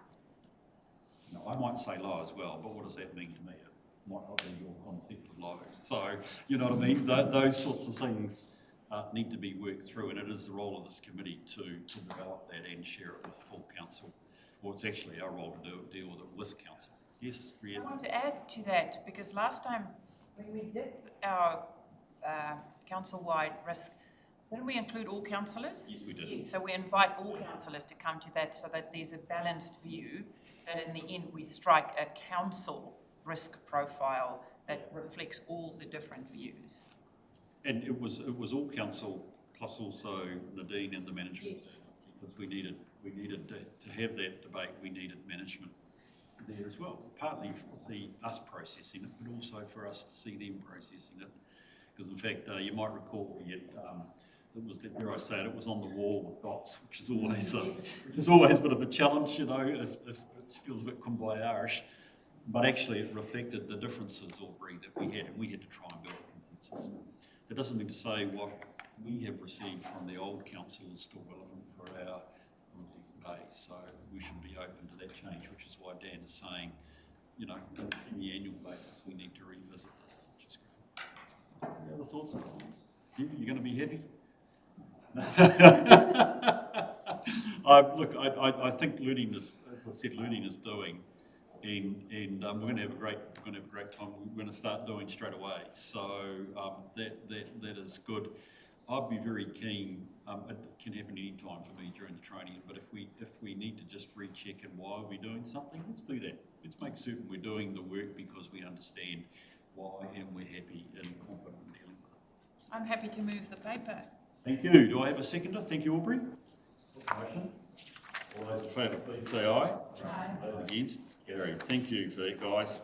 Now, I might say low as well, but what does that mean to me? It might not be your concept of low. So, you know what I mean? Those sorts of things need to be worked through, and it is the role of this committee to develop that and share it with full council. Well, it's actually our role to deal with it with council. Yes, Rhiannon? I want to add to that, because last time when we did our council-wide risk, didn't we include all councillors? Yes, we did. Yes, so we invite all councillors to come to that so that there's a balanced view, that in the end we strike a council risk profile that reflects all the different views. And it was all council plus also Nadine and the management. Yes. Because we needed to have that debate, we needed management there as well. Partly for us processing it, but also for us to see them processing it. Because in fact, you might recall we had, it was, dare I say it was on the wall with dots, which is always a bit of a challenge, you know, if it feels a bit kumbaya-ish. But actually it reflected the differences, Aubrey, that we had, and we had to try and build a consensus. That doesn't mean to say what we have received from the old council is still relevant for our today, so we should be open to that change, which is why Dan is saying, you know, on a semi-annual basis, we need to revisit this, which is great. Any other thoughts on this? You're going to be happy? I think learning is, as I said, learning is doing, and we're going to have a great time. We're going to start doing straight away. So that is good. I'd be very keen. It can happen any time for me during the training, but if we need to just recheck and why we're doing something, let's do that. Let's make certain we're doing the work because we understand why and we're happy and confident in dealing with it. I'm happy to move the paper. Thank you. Do I have a seconder? Thank you, Aubrey. Motion. All those in favour, please say aye. Aye. Those against, it's carried. Thank you for that, guys.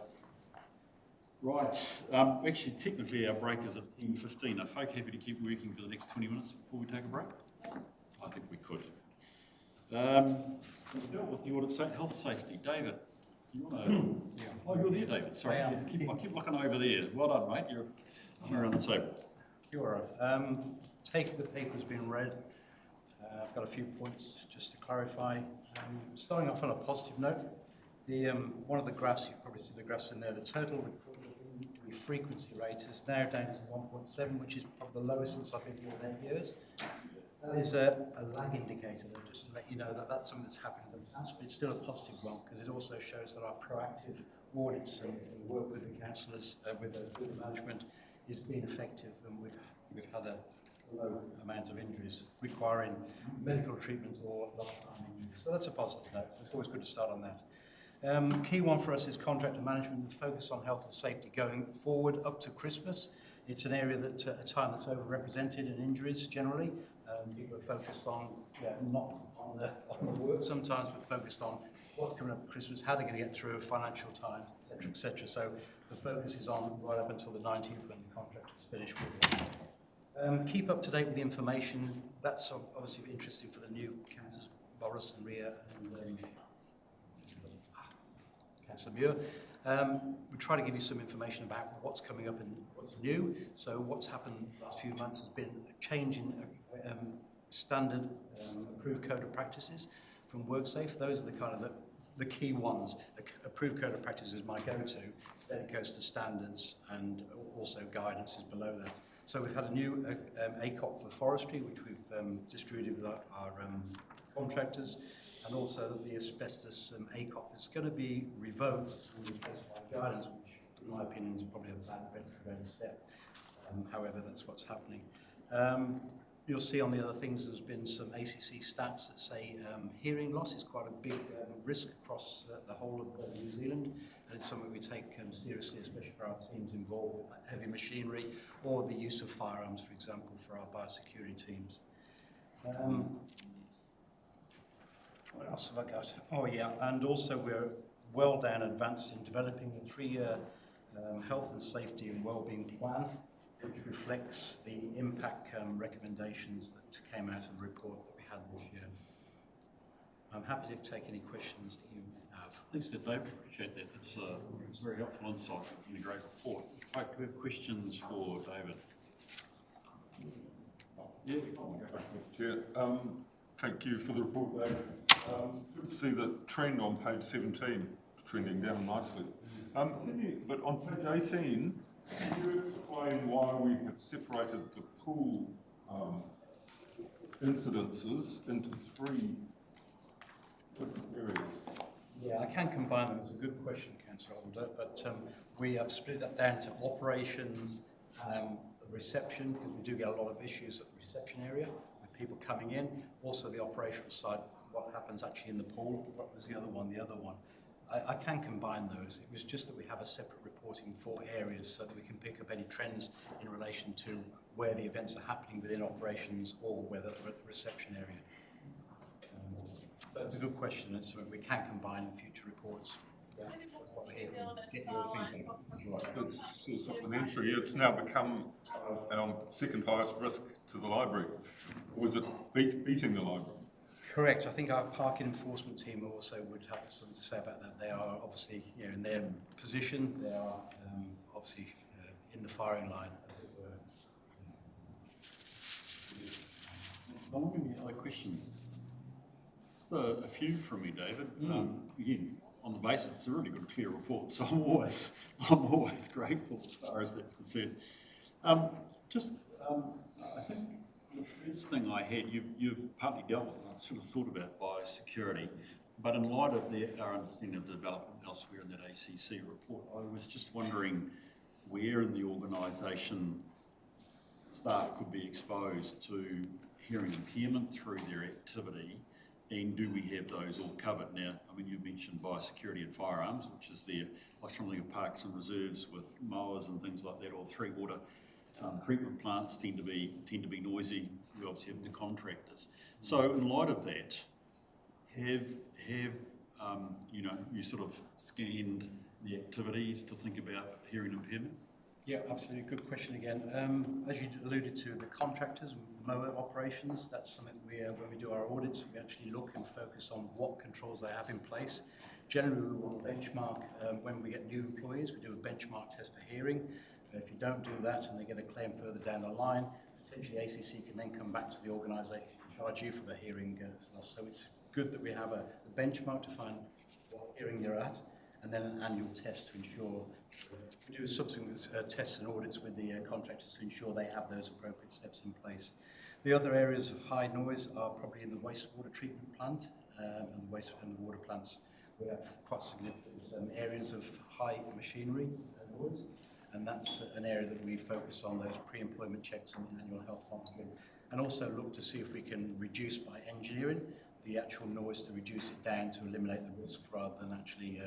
Right. Actually, technically, our break is at 10:15. Are folk happy to keep working for the next 20 minutes before we take a break? I think we could. We'll deal with the audit health safety. David, you want to? Yeah. Oh, you're there, David. Sorry. I keep looking over there. Well done, mate. You're sitting around the table. You're all right. Taking the paper's been read. I've got a few points just to clarify. Starting off on a positive note, one of the graphs, you probably see the graphs in there, the total frequency rate is now down to 1.7, which is probably the lowest since I've been here in 8 years. That is a lag indicator, just to let you know that that's something that's happened in the past, but it's still a positive one because it also shows that our proactive audits and work with the councillors, with the management, is being effective, and we've had a low amount of injuries requiring medical treatment or lifetime injuries. So that's a positive note. It's always good to start on that. Key one for us is contractor management with focus on health and safety going forward up to Christmas. It's an area that a time that's overrepresented in injuries generally. People are focused on, not on the work sometimes, but focused on what's coming up at Christmas, how they're going to get through financial times, etc., etc. So the focus is on right up until the 19th when the contract is finished with it. Keep up to date with the information. That's obviously interesting for the new councillors, Boris and Ria and Councillor Muir. We try to give you some information about what's coming up and what's new. So what's happened the last few months has been a change in standard approved code of practices from WorkSafe. Those are the kind of the key ones. Approved code of practice is my go-to. Then it goes to standards, and also guidance is below that. So we've had a new ACOP for forestry, which we've distributed with our contractors, and also the asbestos ACOP is going to be revoked and replaced by guidance, which in my opinion is probably a bad retrograde step. However, that's what's happening. You'll see on the other things there's been some ACC stats that say hearing loss is quite a big risk across the whole of New Zealand, and it's something we take seriously, especially for our teams involved with heavy machinery or the use of firearms, for example, for our biosecurity teams. What else have I got? Oh yeah, and also we're well down advanced in developing a 3-year health and safety and wellbeing plan, which reflects the impact recommendations that came out of the report that we had this year. I'm happy to take any questions that you have. Thanks, David. Appreciate that. It's a very helpful insight and a great report. Right, do we have questions for David? Yeah, Chair, thank you for the report, David. Good to see the trend on page 17 trending down nicely. But on page 18, can you explain why we have separated the pool incidences into 3 different areas? Yeah, I can combine them. It's a good question, Councillor Alder, but we have split that down to operations and reception, because we do get a lot of issues at the reception area with people coming in. Also the operational side, what happens actually in the pool. What was the other one? The other one. I can combine those. It was just that we have a separate reporting for areas so that we can pick up any trends in relation to where the events are happening within operations or whether they're at the reception area. But it's a good question. It's something we can combine in future reports. Yeah, that's what we're here for. Let's get your feedback. Right, so it's supplementary. It's now become our second highest risk to the library. Or was it beating the library? Correct. I think our parking enforcement team also would have something to say about that. They are obviously, in their position, they are obviously in the firing line, as it were. Any other questions? A few from me, David. Again, on the basis, it's a really good, clear report, so I'm always grateful as far as that's concerned. I think the first thing I had, you've partly dealt with, and I've sort of thought about biosecurity, but in light of our understanding of development elsewhere in that ACC report, I was just wondering where in the organisation staff could be exposed to hearing impairment through their activity, and do we have those all covered? Now, I mean, you mentioned biosecurity and firearms, which is there, like something of parks and reserves with mowers and things like that, or 3 water treatment plants tend to be noisy. We obviously have the contractors. So in light of that, have you sort of scanned the activities to think about hearing impairment? Yeah, absolutely. Good question again. As you alluded to, the contractors, mower operations, that's something when we do our audits, we actually look and focus on what controls they have in place. Generally, we will benchmark, when we get new employees, we do a benchmark test for hearing. If you don't do that and they get a claim further down the line, potentially ACC can then come back to the organisation and charge you for the hearing loss. So it's good that we have a benchmark to find what hearing you're at, and then an annual test to ensure. We do subsequent tests and audits with the contractors to ensure they have those appropriate steps in place. The other areas of high noise are probably in the wastewater treatment plant and the water plants. We have quite significant areas of high machinery noise, and that's an area that we focus on, those pre-employment checks and the annual health monitoring, and also look to see if we can reduce by engineering the actual noise to reduce it down to eliminate the risk rather than actually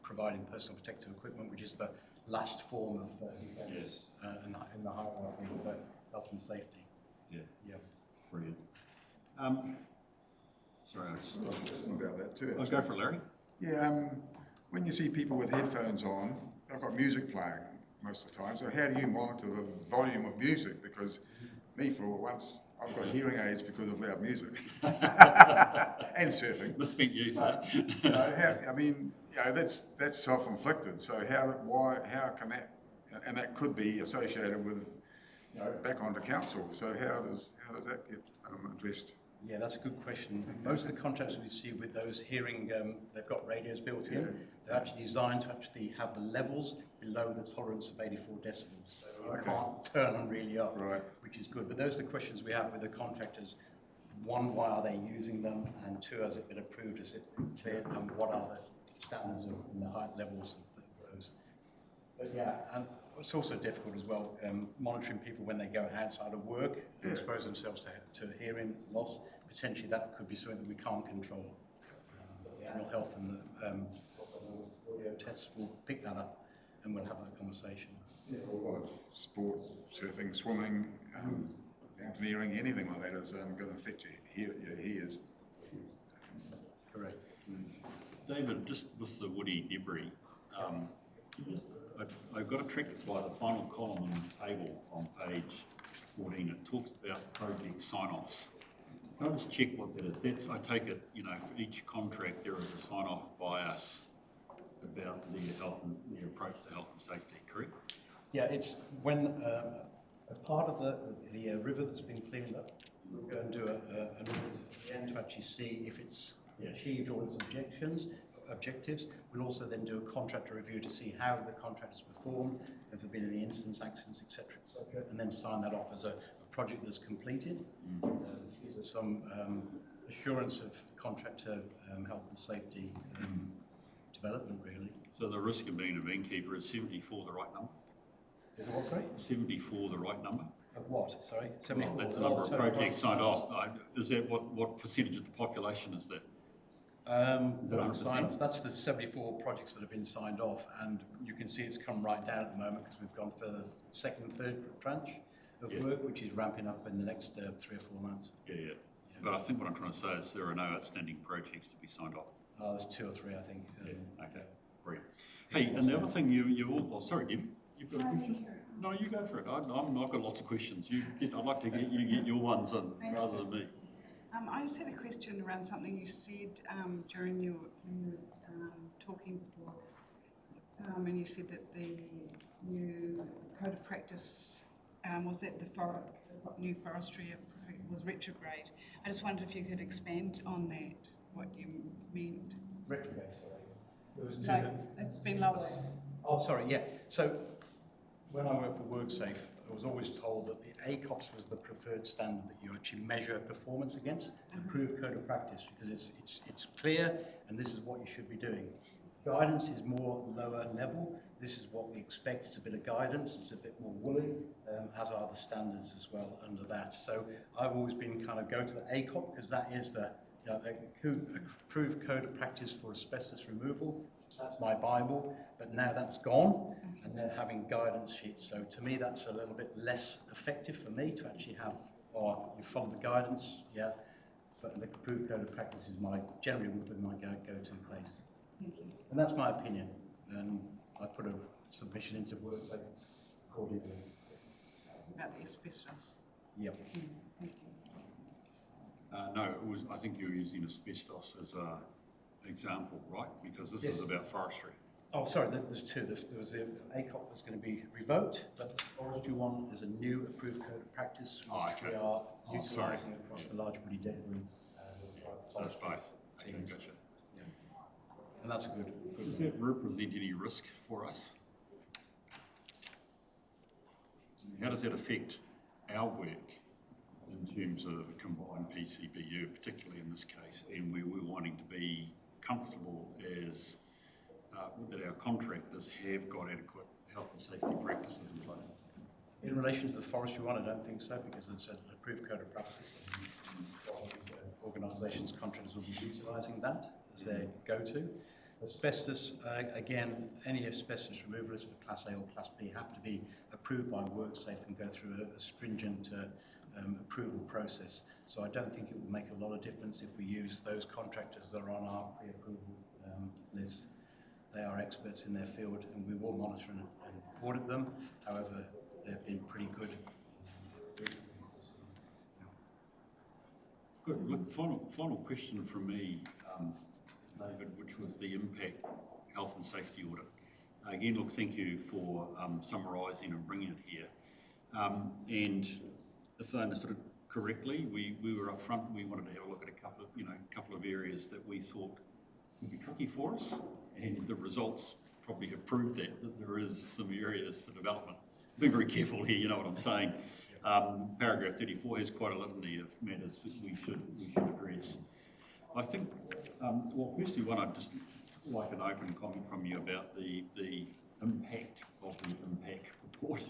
providing personal protective equipment, which is the last form of defence in the hierarchy of health and safety. Yeah. Brilliant. Sorry, I just... about that too. I'll go for Larry. Yeah, when you see people with headphones on, they've got music playing most of the time. So how do you monitor the volume of music? Because me, for once, I've got hearing aids because of loud music. And surfing. Must be you, sir. That's self-inflicted. So how can that, and that could be associated with, back onto council. So how does that get addressed? Yeah, that's a good question. Most of the contracts we see with those hearing, they've got radios built in. They're actually designed to actually have the levels below the tolerance of 84 decibels. So you can't turn them really up, which is good. But those are the questions we have with the contractors. 1, why are they using them? And 2, has it been approved? Is it clear? And what are the standards and the height levels of those? But yeah, and it's also difficult as well, monitoring people when they go outside of work and expose themselves to hearing loss. Potentially that could be something that we can't control. The animal health and the audio tests will pick that up and we'll have that conversation. Yeah, a lot of sports, surfing, swimming, mountaineering, anything like that is going to affect your ears. Correct. David, just with the woody debris, I've got attracted by the final column in the table on page 14. It talks about project sign-offs. Can I just check what that is? That's, I take it, for each contract there is a sign-off by us about their approach to health and safety, correct? Yeah, it's when a part of the river that's been cleaned up, we'll go and do an audit at the end to actually see if it's achieved all its objectives. We'll also then do a contractor review to see how the contract has performed, if there have been any incidents, accidents, etc., and then sign that off as a project that's completed. Gives us some assurance of contractor health and safety development, really. So the risk of being a innkeeper is 74 the right number? Is what, sorry? 74 the right number? Of what, sorry? Well, that's the number of projects signed off. Is that what percentage of the population is that? That's the 74 projects that have been signed off, and you can see it's come right down at the moment because we've gone for the second and third tranche of work, which is ramping up in the next 3 or 4 months. Yeah. But I think what I'm trying to say is there are no outstanding projects to be signed off. There's 2 or 3, I think. Okay, great. Hey, and the other thing you all, oh, sorry, Deb, you've got a question? No, you go for it. I've got lots of questions. I'd like to get your ones in rather than me. I just had a question around something you said during your talking before, and you said that the new code of practice was that the new forestry was retrograde. I just wondered if you could expand on that, what you meant. Retrograde, sorry. No, it's been lower. Oh, sorry, yeah. So when I worked for WorkSafe, I was always told that the ACOPS was the preferred standard that you actually measure performance against, approved code of practice, because it's clear and this is what you should be doing. Guidance is more lower level. This is what we expect. It's a bit of guidance. It's a bit more woolly, as are the standards as well under that. So I've always been kind of go to the ACOP because that is the approved code of practice for asbestos removal. That's my Bible, but now that's gone, and then having guidance sheets. So to me, that's a little bit less effective for me to actually have, you follow the guidance, but the approved code of practice is generally would be my go-to place. Thank you. And that's my opinion, and I put a submission into WorkSafe accordingly. About the asbestos. Yep. Thank you. No, I think you were using asbestos as an example, right? Because this is about forestry. Oh, sorry, there's 2. There was the ACOP that's going to be revoked, but the forestry one is a new approved code of practice, which we are utilising across the large woody debris. So it's both. Okay, gotcha. And that's a good Does that represent any risk for us? How does that affect our work in terms of a combined PCBU, particularly in this case, and where we're wanting to be comfortable as that our contractors have got adequate health and safety practices in place? In relation to the forestry one, I don't think so, because it's an approved code of practice. Organisations, contractors will be utilising that as their go-to. Asbestos, again, any asbestos removalists for Class A or Class B have to be approved by WorkSafe and go through a stringent approval process. So I don't think it will make a lot of difference if we use those contractors that are on our pre-approval list. They are experts in their field, and we will monitor and audit them. However, they've been pretty good. Good. Look, final question from me, David, which was the impact health and safety audit. Again, look, thank you for summarising and bringing it here. And if I understood it correctly, we were up front. We wanted to have a look at a couple of areas that we thought would be tricky for us, and the results probably have proved that there is some areas for development. Be very careful here, you know what I'm saying. Paragraph 34 has quite a litany of matters that we should address. I think, well, firstly, I'd just like an open comment from you about the impact of the impact report.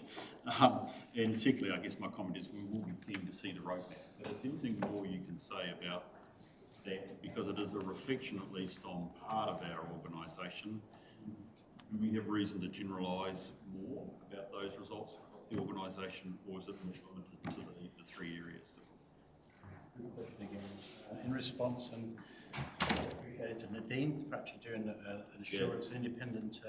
And secondly, I guess my comment is we will be keen to see the roadmap. But is there anything more you can say about that? Because it is a reflection, at least, on part of our organisation. Do we have reason to generalise more about those results across the organisation, or is it more limited to the three areas? Good question again. In response, and appreciate it to Nadine for actually doing an assurance independent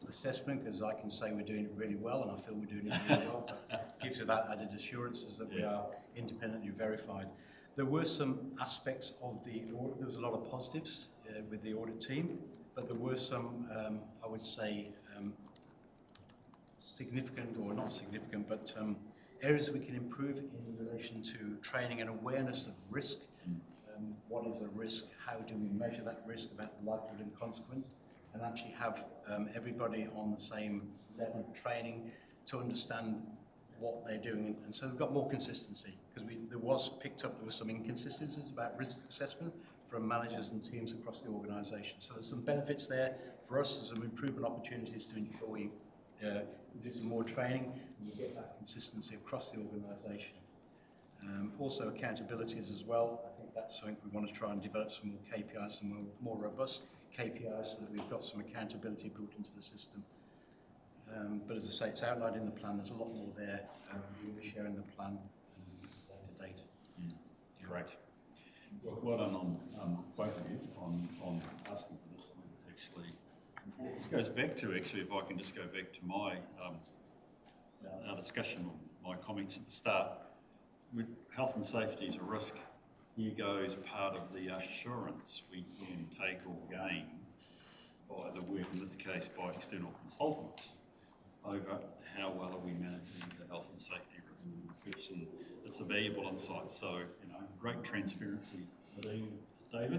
assessment, because I can say we're doing it really well, and I feel we're doing it really well, but it gives you that added assurances that we are independently verified. There were some aspects of the audit, there was a lot of positives with the audit team, but there were some, I would say, significant or not significant, but areas we can improve in relation to training and awareness of risk. What is a risk? How do we measure that risk about the likelihood and consequence? And actually have everybody on the same level of training to understand what they're doing. And so we've got more consistency, because there was some inconsistencies about risk assessment from managers and teams across the organisation. So there's some benefits there for us, there's some improvement opportunities to ensure we do some more training and we get that consistency across the organisation. Also accountabilities as well. I think that's something we want to try and develop some more KPIs, some more robust KPIs, so that we've got some accountability built into the system. But as I say, it's outlined in the plan. There's a lot more there. We'll be sharing the plan to date. Great. Well done on both of you on asking for this. It's actually, it goes back to, actually, if I can just go back to my our discussion, my comments at the start. With health and safety is a risk. Here goes part of the assurance we can take or gain by the work, in this case by external consultants, over how well are we managing the health and safety risk. And it's a valuable insight. So, great transparency, David, that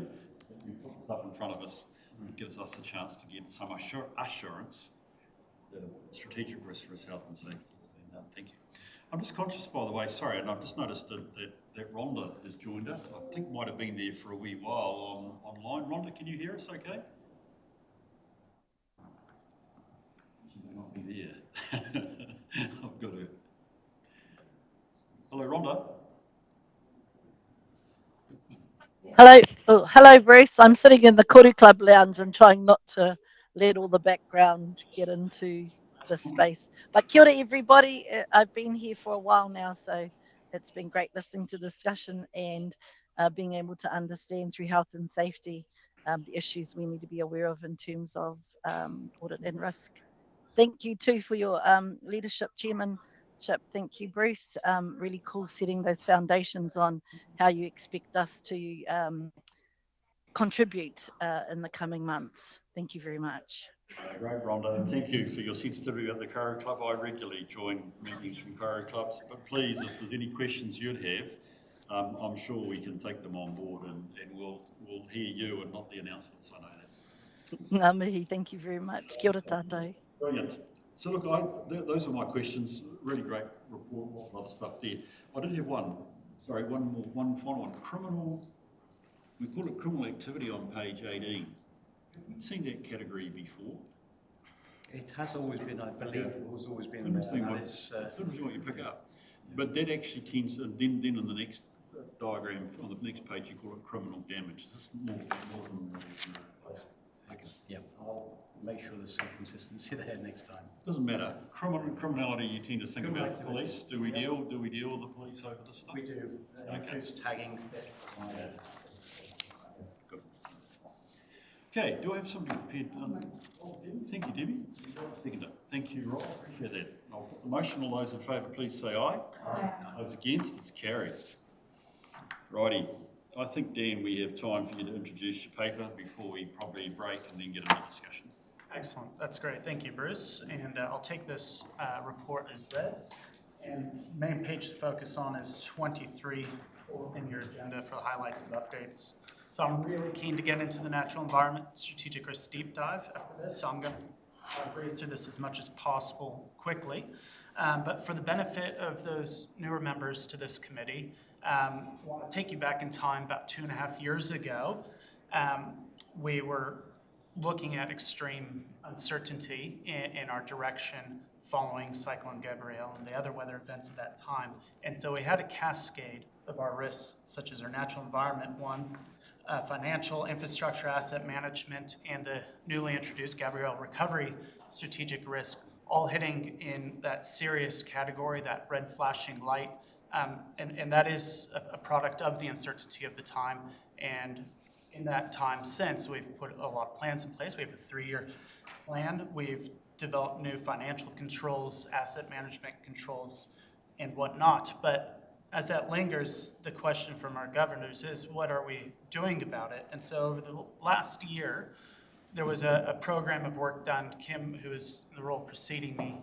you put this up in front of us. It gives us a chance to get some assurance that a strategic risk for us health and safety. Thank you. I'm just conscious, by the way, sorry, and I've just noticed that Rhonda has joined us. I think might have been there for a wee while online. Rhonda, can you hear us okay? She may not be there. I've got her. Hello, Rhonda. Hello, Bruce. I'm sitting in the Koru Club lounge and trying not to let all the background get into the space. But kia ora, everybody. I've been here for a while now, so it's been great listening to the discussion and being able to understand through health and safety the issues we need to be aware of in terms of audit and risk. Thank you too for your leadership, chairmanship. Thank you, Bruce. Really cool setting those foundations on how you expect us to contribute in the coming months. Thank you very much. Great, Rhonda, and thank you for your sensitivity about the Karakia Club. I regularly join meetings from Karakia Clubs, but please, if there's any questions you'd have, I'm sure we can take them on board, and we'll hear you and not the announcements. I know that. Ngā mihi, thank you very much. Kia ora tātou. Brilliant. So look, those are my questions. Really great report, lots of other stuff there. I did have one final one. Criminal, we call it criminal activity on page 18. Have we seen that category before? It has always been, I believe, it has always been. Interesting what you pick up. But that actually tends, and then in the next diagram, on the next page, you call it criminal damage. Is this more than place? Okay. Yeah, I'll make sure there's some consistency there next time. Doesn't matter. Criminality, you tend to think about the police. Do we deal with the police over this stuff? We do. Includes tagging. Good. Okay, do I have somebody prepared? Thank you, Debbie. Second. Thank you, Rob. Appreciate that. I'll put the motion. All those in favour, please say aye. Aye. Those against, it's carried. Righty. I think, Dan, we have time for you to introduce your paper before we probably break and then get into discussion. Excellent. That's great. Thank you, Bruce. And I'll take this report as read. And the main page to focus on is 23 in your agenda for the highlights and updates. So I'm really keen to get into the natural environment strategic risk deep dive after this. So I'm going to breeze through this as much as possible quickly. But for the benefit of those newer members to this committee, I want to take you back in time about 2.5 years ago. We were looking at extreme uncertainty in our direction following Cyclone Gabrielle and the other weather events at that time. And so we had a cascade of our risks, such as our natural environment one, financial, infrastructure, asset management, and the newly introduced Gabrielle recovery strategic risk, all hitting in that serious category, that red flashing light. And that is a product of the uncertainty of the time. And in that time since, we've put a lot of plans in place. We have a 3-year plan. We've developed new financial controls, asset management controls, and whatnot. But as that lingers, the question from our governors is, what are we doing about it? And so over the last year, there was a program of work done. Kim, who is in the role preceding me,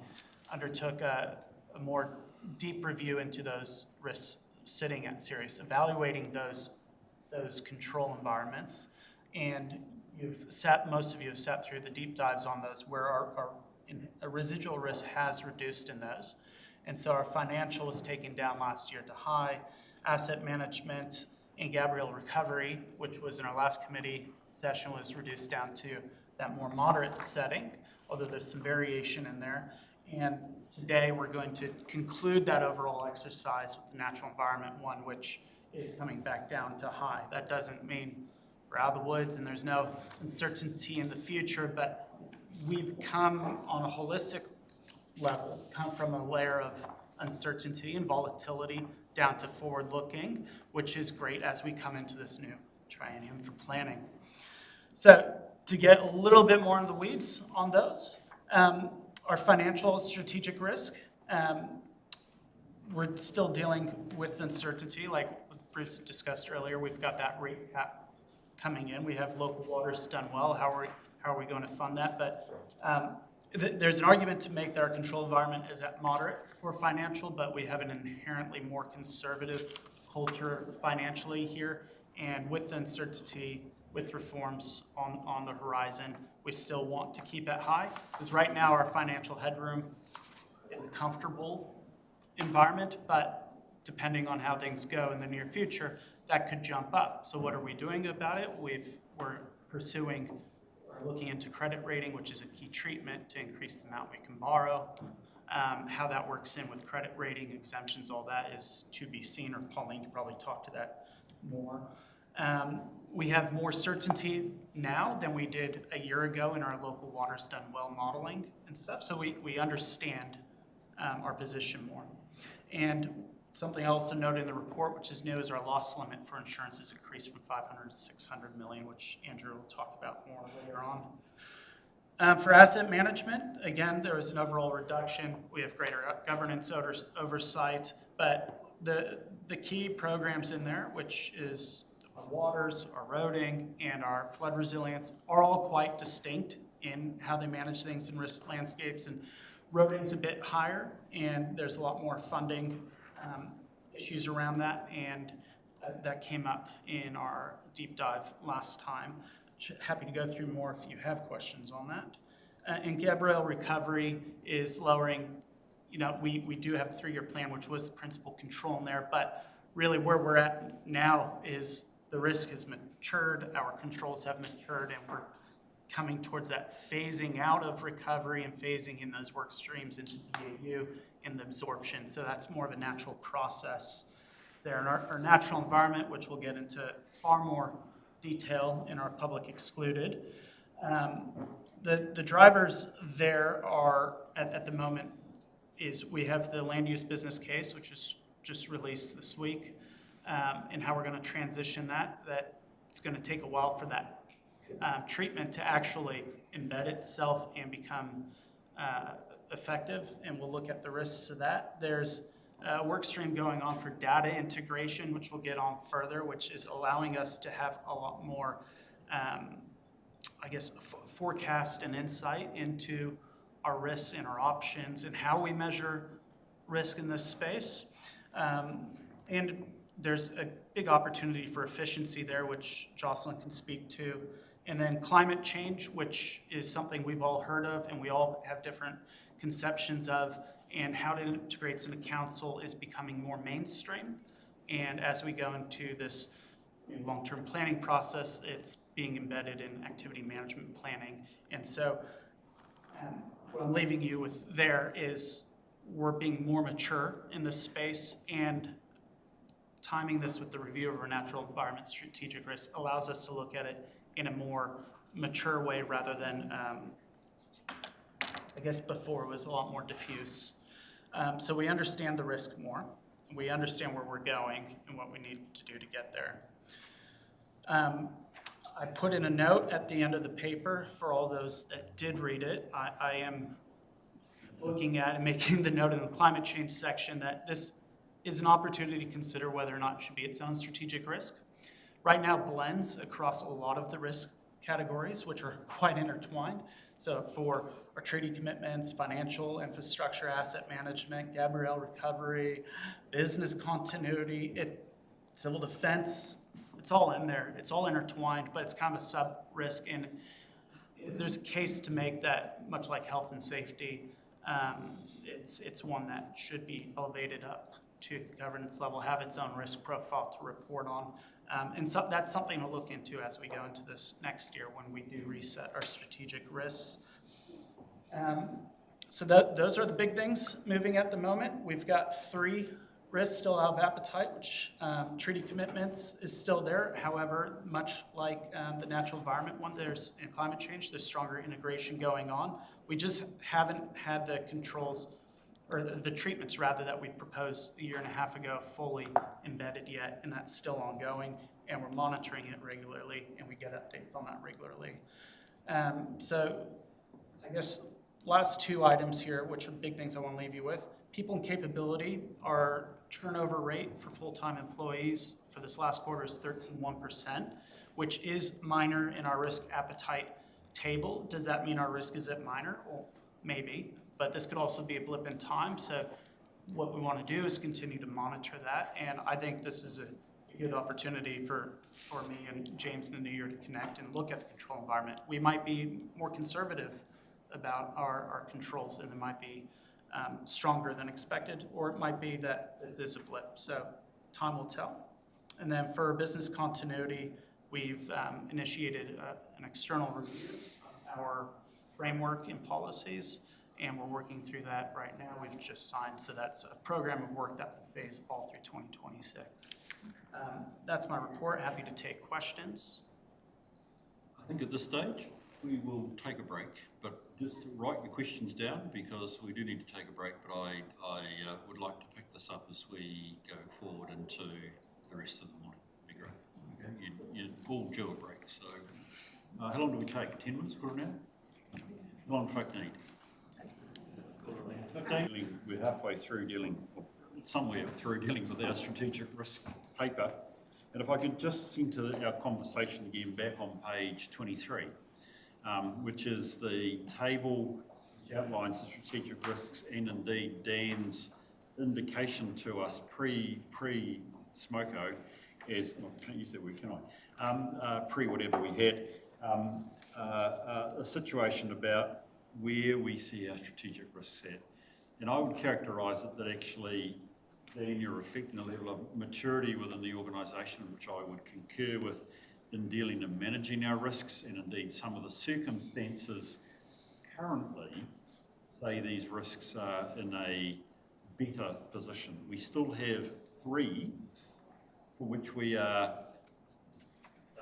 undertook a more deep review into those risks sitting at Sirius, evaluating those control environments. And most of you have sat through the deep dives on those where our residual risk has reduced in those. And so our financial was taken down last year to high. Asset management and Gabrielle recovery, which was in our last committee session, was reduced down to that more moderate setting, although there's some variation in there. And today we're going to conclude that overall exercise with the natural environment one, which is coming back down to high. That doesn't mean we're out of the woods and there's no uncertainty in the future, but we've come on a holistic level, come from a layer of uncertainty and volatility down to forward-looking, which is great as we come into this new triennium for planning. So to get a little bit more in the weeds on those, our financial strategic risk, we're still dealing with uncertainty. Like Bruce discussed earlier, we've got that rate cap coming in. We have local waters done well. How are we going to fund that? But there's an argument to make that our control environment is at moderate for financial, but we have an inherently more conservative culture financially here. And with uncertainty, with reforms on the horizon, we still want to keep it high. Because right now our financial headroom is a comfortable environment, but depending on how things go in the near future, that could jump up. So what are we doing about it? We're pursuing or looking into credit rating, which is a key treatment to increase the amount we can borrow. How that works in with credit rating, exemptions, all that is to be seen, or Pauline could probably talk to that more. We have more certainty now than we did a year ago in our local waters done well modeling and stuff, so we understand our position more. And something I also noted in the report, which is new, is our loss limit for insurance has increased from 500 to 600 million, which Andrew will talk about more later on. For asset management, again, there was an overall reduction. We have greater governance oversight, but the key programs in there, which is our waters, our roading, and our flood resilience, are all quite distinct in how they manage things in risk landscapes. And roading's a bit higher, and there's a lot more funding issues around that, and that came up in our deep dive last time. Happy to go through more if you have questions on that. And Gabrielle recovery is lowering, we do have a 3-year plan, which was the principal control in there, but really where we're at now is the risk has matured, our controls have matured, and we're coming towards that phasing out of recovery and phasing in those work streams into BAU and the absorption. So that's more of a natural process there. In our natural environment, which we'll get into far more detail in our public excluded, the drivers there are, at the moment, is we have the land use business case, which was just released this week, and how we're going to transition that it's going to take a while for that treatment to actually embed itself and become effective, and we'll look at the risks of that. There's a work stream going on for data integration, which we'll get on further, which is allowing us to have a lot more, forecast and insight into our risks and our options and how we measure risk in this space. And there's a big opportunity for efficiency there, which Jocelyn can speak to. And then climate change, which is something we've all heard of and we all have different conceptions of, and how it integrates into council is becoming more mainstream. And as we go into this long-term planning process. It's being embedded in activity management planning. And so what I'm leaving you with there is we're being more mature in this space, and timing this with the review of our natural environment strategic risk allows us to look at it in a more mature way rather than, I guess before it was a lot more diffuse. So we understand the risk more. We understand where we're going and what we need to do to get there. I put in a note at the end of the paper for all those that did read it. I am looking at and making the note in the climate change section that this is an opportunity to consider whether or not it should be its own strategic risk. Right now, blends across a lot of the risk categories, which are quite intertwined. So for our treaty commitments, financial, infrastructure, asset management, Gabrielle recovery, business continuity, civil defense, it's all in there. It's all intertwined, but it's kind of a sub-risk. And there's a case to make that, much like health and safety, it's one that should be elevated up to governance level, have its own risk profile to report on. And so that's something to look into as we go into this next year when we do reset our strategic risks. So those are the big things moving at the moment. We've got 3 risks still out of appetite, which treaty commitments is still there. However, much like the natural environment one, there's in climate change, there's stronger integration going on. We just haven't had the controls, or the treatments rather, that we proposed a year and a half ago fully embedded yet, and that's still ongoing, and we're monitoring it regularly, and we get updates on that regularly. So I guess last 2 items here, which are big things I want to leave you with. People and capability, our turnover rate for full-time employees for this last quarter is 13.1%, which is minor in our risk appetite table. Does that mean our risk is at minor? Well, maybe, but this could also be a blip in time. So what we want to do is continue to monitor that. And I think this is a good opportunity for me and James in the new year to connect and look at the control environment. We might be more conservative about our controls, and it might be stronger than expected, or it might be that this is a blip. So time will tell. And then for business continuity, we've initiated an external review of our framework and policies, and we're working through that right now. We've just signed, so that's a program of work that will phase all through 2026. That's my report. Happy to take questions. I think at this stage, we will take a break, but just write your questions down because we do need to take a break, but I would like to pick this up as we go forward into the rest of the morning. Be great. Okay. You'd all due a break, so how long do we take? 10 minutes, quarter an hour? How long do we need? 15. We're halfway through somewhere through dealing with our strategic risk paper. And if I could just center our conversation again back on page 23, which is the table which outlines the strategic risks and indeed Dan's indication to us pre-SMOCO as, I can't use that word, can I? Pre-whatever we had, a situation about where we see our strategic risks at. And I would characterise it that actually, Dan, you're reflecting a level of maturity within the organisation, which I would concur with in dealing and managing our risks, and indeed some of the circumstances currently say these risks are in a better position. We still have 3 for which we are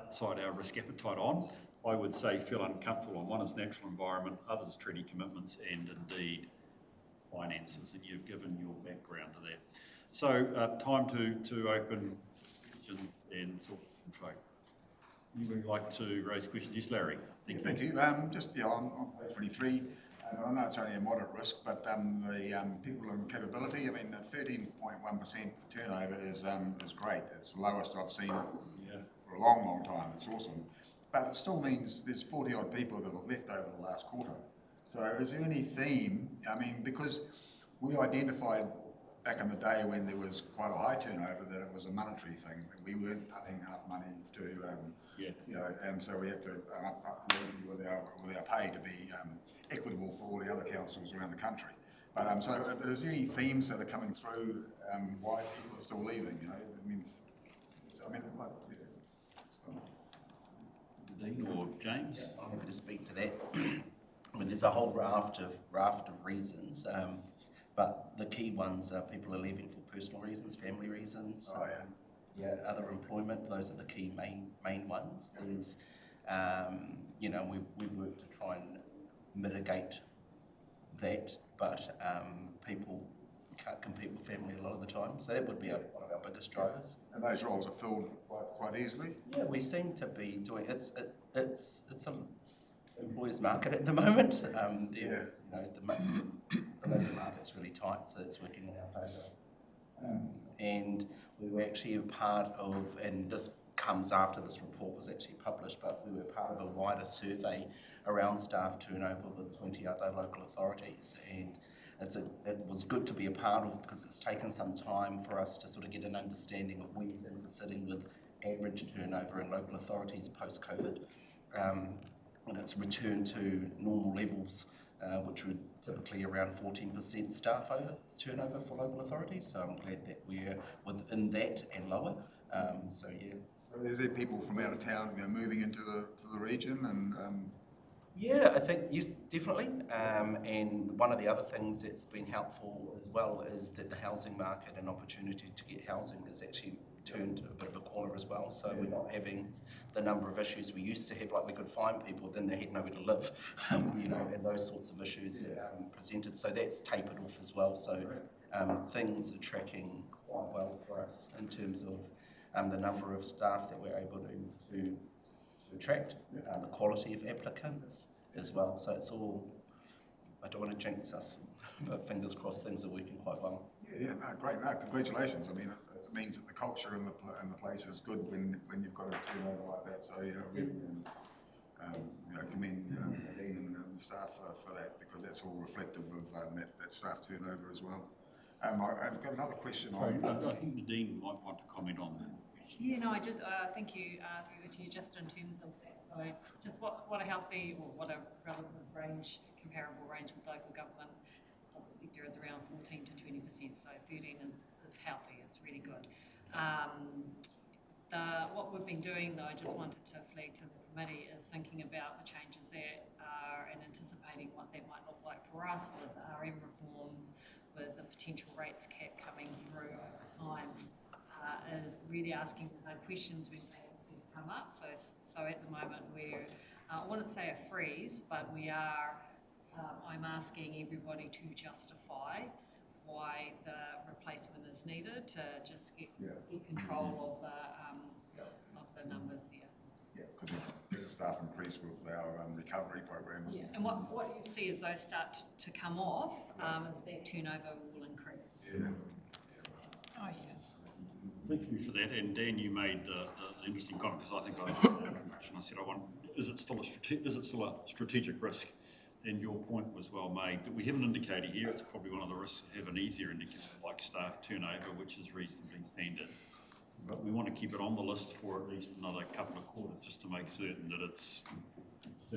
outside our risk appetite on. I would say feel uncomfortable on. One is natural environment, others treaty commitments, and indeed finances, and you've given your background to that. So time to open questions and sort of info. You would like to raise questions? Yes, Larry. Thank you. Just on page 23, I know it's only a moderate risk, but the people and capability, I mean, 13.1% turnover is great. It's the lowest I've seen for a long, long time. It's awesome. But it still means there's 40-odd people that have left over the last quarter. So is there any theme? I mean, because we identified back in the day when there was quite a high turnover that it was a monetary thing. We weren't putting enough money to, you know, and so we had to up with our pay to be equitable for all the other councils around the country. But so is there any themes that are coming through why people are still leaving? You know, I mean, Dean or James? I'm happy to speak to that. I mean, there's a whole raft of reasons, but the key ones are people are leaving for personal reasons, family reasons, other employment. Those are the key main ones. There's, you know, we work to try and mitigate that, but people can't compete with family a lot of the time, so that would be one of our biggest drivers. And those roles are filled quite easily? Yeah, we seem to be doing, it's an employers market at the moment. There's, you know, the labour market's really tight, so it's working in our favour. And we were actually a part of, and this comes after this report was actually published, but we were part of a wider survey around staff turnover with 20 other local authorities, and it was good to be a part of because it's taken some time for us to sort of get an understanding of where things are sitting with average turnover in local authorities post-COVID. And it's returned to normal levels, which were typically around 14% staff turnover for local authorities, so I'm glad that we're within that and lower. So yeah. Is there people from out of town, you know, moving into the region and? Yeah, I think, yes, definitely. And one of the other things that's been helpful as well is that the housing market and opportunity to get housing has actually turned a bit of a corner as well. So we're not having the number of issues we used to have, like we could find people, then they had nowhere to live, you know, and those sorts of issues presented. So that's tapered off as well. So things are tracking quite well for us in terms of the number of staff that we're able to attract, the quality of applicants as well. So it's all, I don't want to jinx us, but fingers crossed things are working quite well. Yeah, no, great. No, congratulations. I mean, it means that the culture in the place is good when you've got a turnover like that. So yeah, really, you know, commend Dean and the staff for that, because that's all reflective of that staff turnover as well. I've got another question on. I think the Dean might want to comment on that. Yeah, no, I did. Thank you through the chair. Just in terms of that, so just what a healthy or what a relative range, comparable range with local government of the sector is around 14 to 20%. So 13 is healthy. It's really good. What we've been doing, though, I just wanted to flag to the committee, is thinking about the changes that are and anticipating what that might look like for us with RM reforms, with the potential rates cap coming through over time. Is really asking questions when vacancies come up. So at the moment we're, I wouldn't say a freeze, but we are, I'm asking everybody to justify why the replacement is needed to just get control of the numbers there. Yeah, because the staff increase with our recovery program. Yeah, and what you see as those start to come off, is that turnover will increase. Yeah. Oh yeah. Thank you for that, and Dan, you made the interesting comment, because I think I said, is it still a strategic risk? And your point was well made, that we have an indicator here. It's probably one of the risks to have an easier indicator like staff turnover, which is reasonably standard. But we want to keep it on the list for at least another couple of quarters, just to make certain that it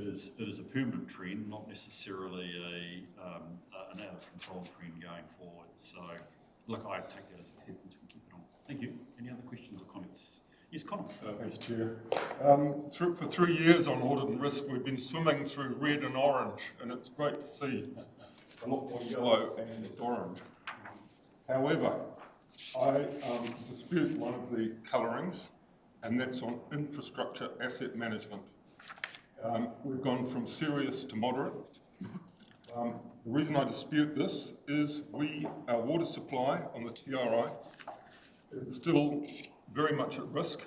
is a permanent trend, not necessarily an out of control trend going forward. So, look, I take that as acceptance. We keep it on. Thank you. Any other questions or comments? Yes, Connor. Thanks, Chair. For 3 years on Audit and Risk, we've been swimming through red and orange, and it's great to see a lot more yellow and orange. However, I dispute one of the colourings, and that's on infrastructure asset management. We've gone from serious to moderate. The reason I dispute this is our water supply on the TRI is still very much at risk.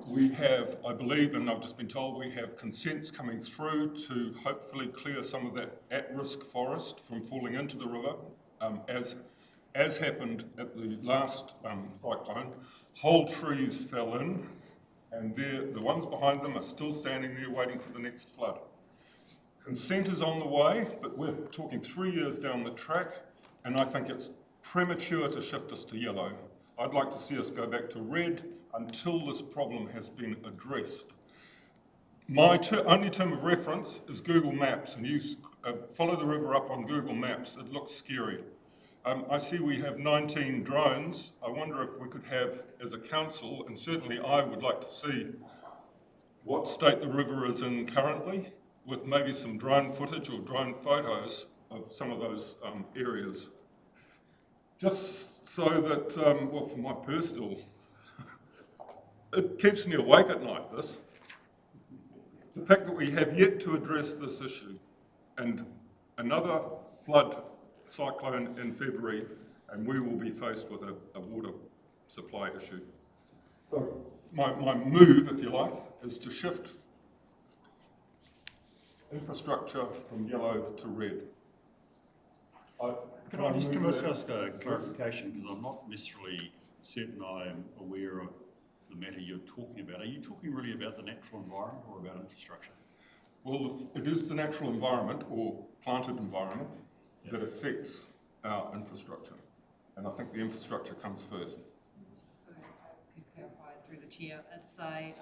We have, I believe, and I've just been told, we have consents coming through to hopefully clear some of that at-risk forest from falling into the river, as happened at the last cyclone. Whole trees fell in, and the ones behind them are still standing there waiting for the next flood. Consent is on the way, but we're talking 3 years down the track, and I think it's premature to shift us to yellow. I'd like to see us go back to red until this problem has been addressed. My only term of reference is Google Maps, and you follow the river up on Google Maps. It looks scary. I see we have 19 drones. I wonder if we could have, as a council, and certainly I would like to see what state the river is in currently, with maybe some drone footage or drone photos of some of those areas. Just so that, well, for my personal, it keeps me awake at night, this. The fact that we have yet to address this issue, and another flood cyclone in February, and we will be faced with a water supply issue. So my move, if you like, is to shift infrastructure from yellow to red. Can I just ask a clarification, because I'm not necessarily certain I'm aware of the matter you're talking about. Are you talking really about the natural environment or about infrastructure? Well, it is the natural environment or planted environment that affects our infrastructure. And I think the infrastructure comes first. So I can clarify through the chair, it's an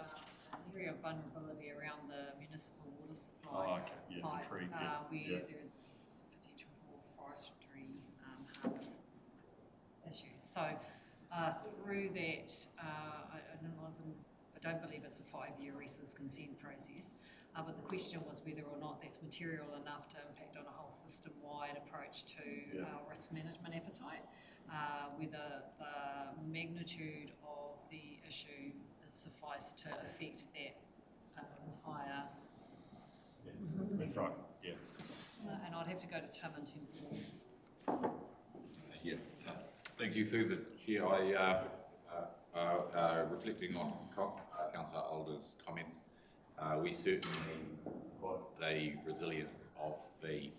area of vulnerability around the municipal water supply pipe, where there's potential for forestry harvest issues. So through that, I don't believe it's a 5-year resource consent process, but the question was whether or not that's material enough to impact on a whole system-wide approach to our risk management appetite, whether the magnitude of the issue is suffice to affect that entire... That's right, yeah. And I'd have to go to Tim in terms of that. Thank you. Through the chair, reflecting on Councillor Alder's comments, we certainly put the resilience of the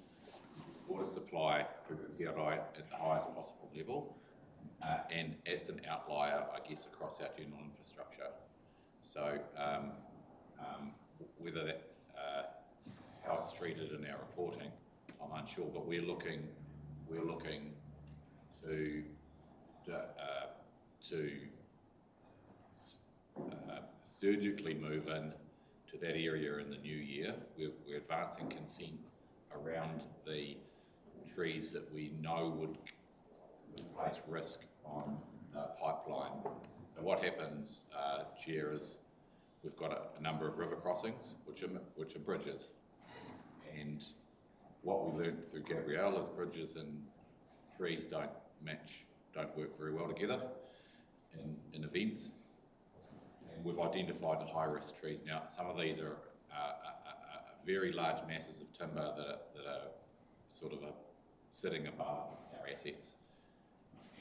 water supply through the PRI at the highest possible level, and it's an outlier, I guess, across our general infrastructure. So whether that, how it's treated in our reporting, I'm unsure, but we're looking to surgically move in to that area in the new year. We're advancing consent around the trees that we know would place risk on the pipeline. So what happens, Chair, is we've got a number of river crossings, which are bridges. And what we learned through Gabrielle is bridges and trees don't work very well together in events. And we've identified the high-risk trees. Now, some of these are very large masses of timber that are sort of sitting above our assets.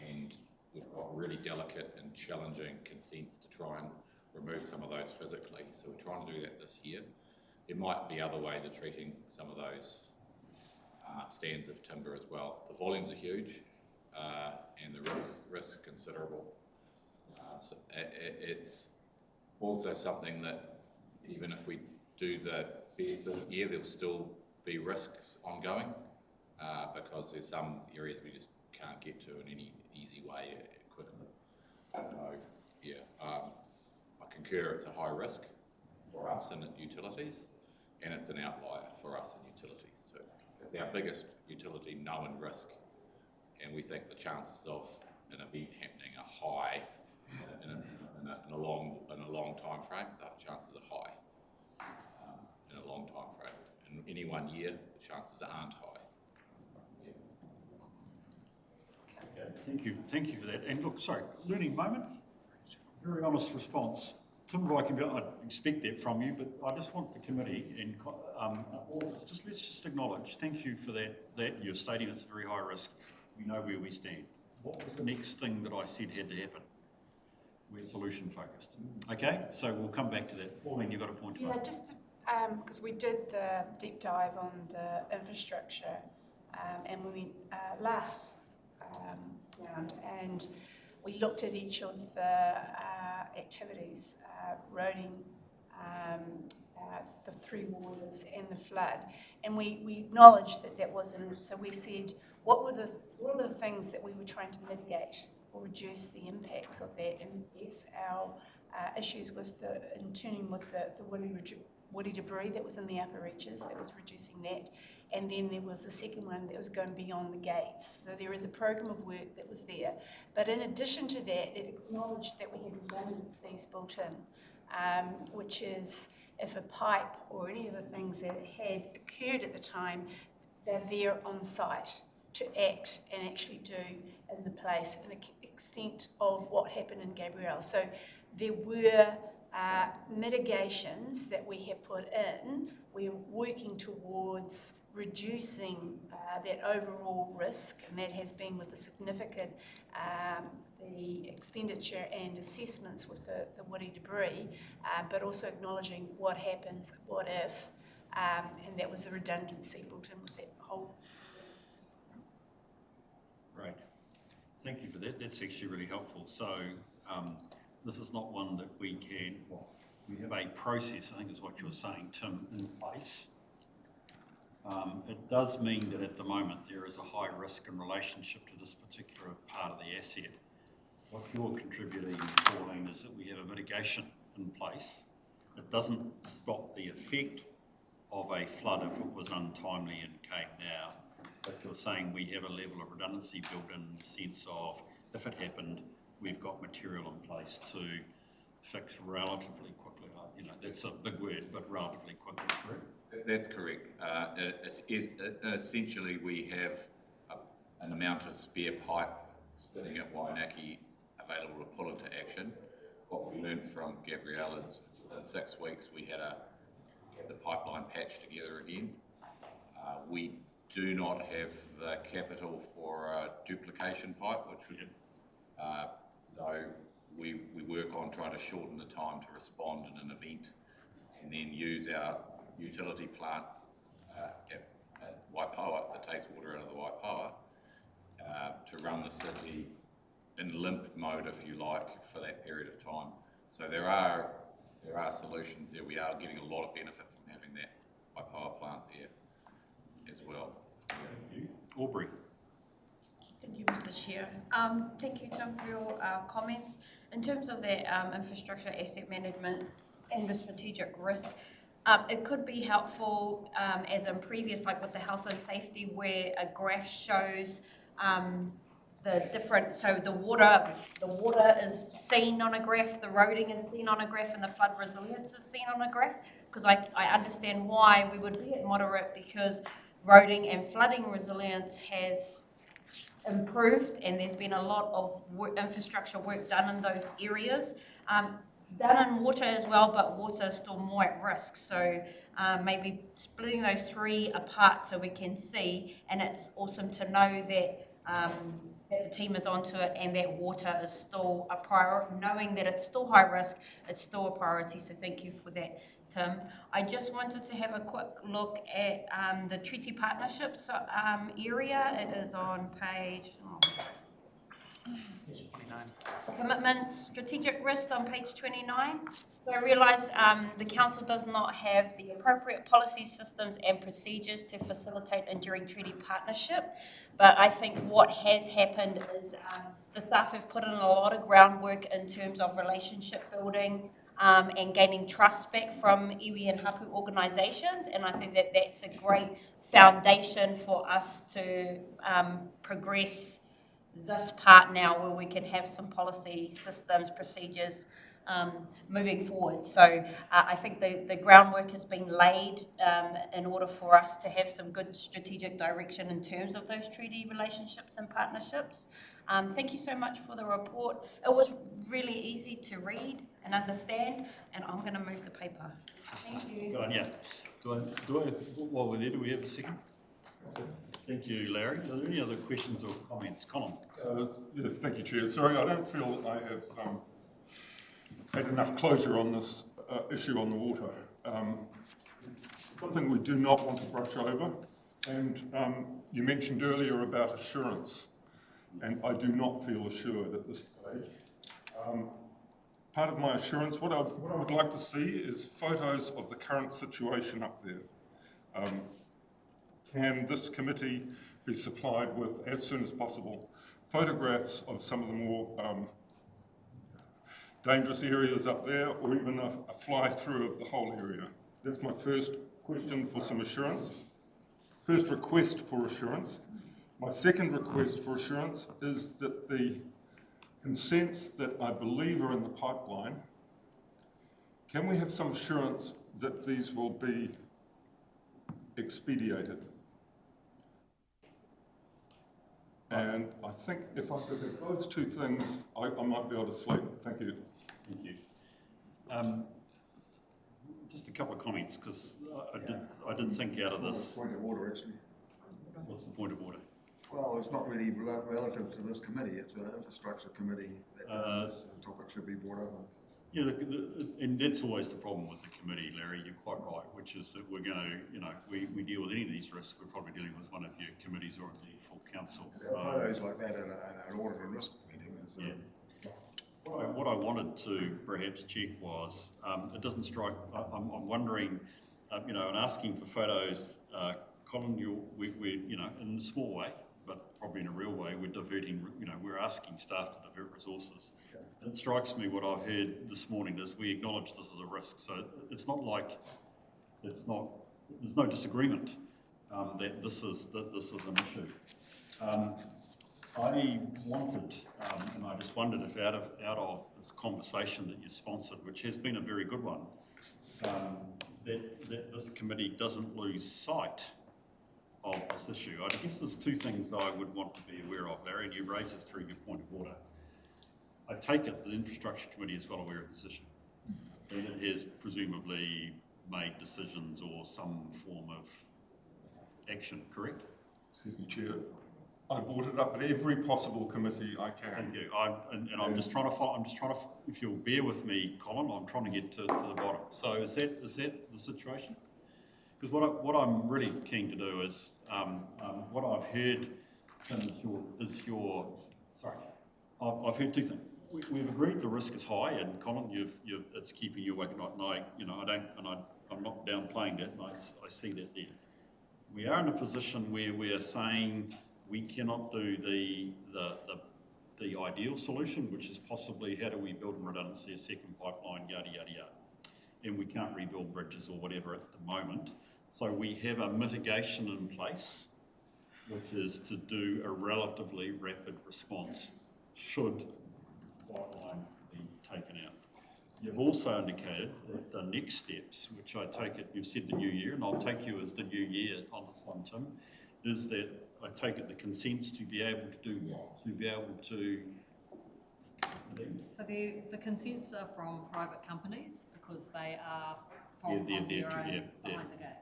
And we've got really delicate and challenging consents to try and remove some of those physically. So we're trying to do that this year. There might be other ways of treating some of those stands of timber as well. The volumes are huge and the risk considerable. So it's also something that even if we do the best this year, there'll still be risks ongoing because there's some areas we just can't get to in any easy way quickly. So yeah, I concur it's a high risk for us in utilities, and it's an outlier for us in utilities too. It's our biggest utility known risk, and we think the chances of an event happening are high in a long time frame. The chances are high in a long time frame. In any 1 year, the chances aren't high. Yeah. Okay, thank you for that. And look, sorry, learning moment. Very honest response. Tim Reichenbach, I expect that from you, but I just want the committee and let's just acknowledge. Thank you for that you're stating it's a very high risk. We know where we stand. What was the next thing that I said had to happen? We're solution focused. Okay, so we'll come back to that. Pauline, you've got a point to make. Yeah, just because we did the deep dive on the infrastructure and when we last round, and we looked at each of the activities, roading, the three waters and the flood, and we acknowledged that wasn't. So we said, what were the things that we were trying to mitigate or reduce the impacts of that? And yes, our issues with in tuning with the woody debris that was in the upper reaches, that was reducing that. And then there was the second one that was going beyond the gates. So there is a program of work that was there. But in addition to that, it acknowledged that we had redundancies built in, which is if a pipe or any of the things that had occurred at the time, they're there on site to act and actually do in the place and the extent of what happened in Gabrielle. So there were mitigations that we have put in. We're working towards reducing that overall risk, and that has been with the significant the expenditure and assessments with the woody debris, but also acknowledging what happens, what if, and that was the redundancy built in with that whole. Right. Thank you for that. That's actually really helpful. So this is not one that we can, well, we have a process, I think is what you're saying, Tim, in place. It does mean that at the moment there is a high risk in relationship to this particular part of the asset. What you're contributing, Pauline, is that we have a mitigation in place. It doesn't stop the effect of a flood if it was untimely and came now. But you're saying we have a level of redundancy built in the sense of if it happened, we've got material in place to fix relatively quickly. You know, that's a big word, but relatively quickly, correct? That's correct. Essentially, we have an amount of spare pipe sitting at Wainaki available to pull into action. What we learned from Gabrielle is within 6 weeks we had the pipeline patched together again. We do not have the capital for a duplication pipe, which would, so we work on trying to shorten the time to respond in an event and then use our utility plant at Waipawa that takes water out of the Waipawa to run the city in limp mode, if you like, for that period of time. So there are solutions there. We are getting a lot of benefit from having that Waipawa plant there as well. Thank you. Aubrey. Thank you, Mr. Chair. Thank you, Tim, for your comments. In terms of that infrastructure asset management and the strategic risk, it could be helpful, as in previous, like with the health and safety, where a graph shows the different, so the water is seen on a graph, the roading is seen on a graph, and the flood resilience is seen on a graph, because I understand why we would be at moderate, because roading and flooding resilience has improved, and there's been a lot of infrastructure work done in those areas. Done in water as well, but water is still more at risk. So maybe splitting those three apart so we can see, and it's awesome to know that that the team is onto it and that water is still a priority, knowing that it's still high risk, it's still a priority. So thank you for that, Tim. I just wanted to have a quick look at the treaty partnerships area. It is on page 29. Commitments, strategic risk on page 29. So I realise the council does not have the appropriate policy systems and procedures to facilitate enduring treaty partnership, but I think what has happened is the staff have put in a lot of groundwork in terms of relationship building and gaining trust back from iwi and hapu organisations, and I think that that's a great foundation for us to progress this part now, where we can have some policy systems, procedures moving forward. So I think the groundwork has been laid in order for us to have some good strategic direction in terms of those treaty relationships and partnerships. Thank you so much for the report. It was really easy to read and understand, and I'm going to move the paper. Thank you. Good on you. While we're there, do we have a second? Thank you, Larry. Are there any other questions or comments? Colin? Yes, thank you, Chair. Sorry, I don't feel I have had enough closure on this issue on the water. Something we do not want to brush over, and you mentioned earlier about assurance, and I do not feel assured at this stage. Part of my assurance, what I would like to see is photos of the current situation up there. Can this committee be supplied with, as soon as possible, photographs of some of the more dangerous areas up there, or even a fly-through of the whole area? That's my first question for some assurance. First request for assurance. My second request for assurance is that the consents that I believe are in the pipeline, can we have some assurance that these will be expedited. And I think if I could get those two things, I might be able to sleep. Thank you. Thank you. Just a couple of comments, because I did think out of this. Point of order, actually. What's the point of order? Well, it's not really relative to this committee. It's an infrastructure committee that this topic should be brought up. Yeah, and that's always the problem with the committee, Larry. You're quite right, which is that we're going to, you know, we deal with any of these risks. We're probably dealing with one of your committees or indeed full council. Photos like that in an audit and risk meeting is. Yeah. What I wanted to perhaps check was, it doesn't strike. I'm wondering, you know, and asking for photos, Colin, we're, you know, in a small way, but probably in a real way, we're diverting. You know, we're asking staff to divert resources. It strikes me what I've heard this morning is we acknowledge this is a risk. So it's not like there's no disagreement that this is an issue. I wanted, and I just wondered if out of this conversation that you sponsored, which has been a very good one, that this committee doesn't lose sight of this issue. I guess there's two things I would want to be aware of, Larry, and you raised this through your point of order. I take it the Infrastructure Committee is well aware of this issue, and it has presumably made decisions or some form of action, correct? Excuse me, Chair. I brought it up at every possible committee I can. Thank you. I'm just trying to follow. If you'll bear with me, Colin, I'm trying to get to the bottom. So is that the situation? Because what I'm really keen to do is what I've heard, Tim, I've heard two things. We've agreed the risk is high, and Colin, it's keeping you awake at night. And I'm not downplaying that, and I see that there. We are in a position where we are saying we cannot do the ideal solution, which is possibly how do we build in redundancy, a second pipeline, yada yada yada, and we can't rebuild bridges or whatever at the moment. So we have a mitigation in place, which is to do a relatively rapid response should pipeline be taken out. You've also indicated that the next steps, which I take it, you've said the new year, and I'll take you as the new year on this one, Tim, is that I take it the consents to be able to do what? To be able to... So the consents are from private companies because they are from their own behind the gate.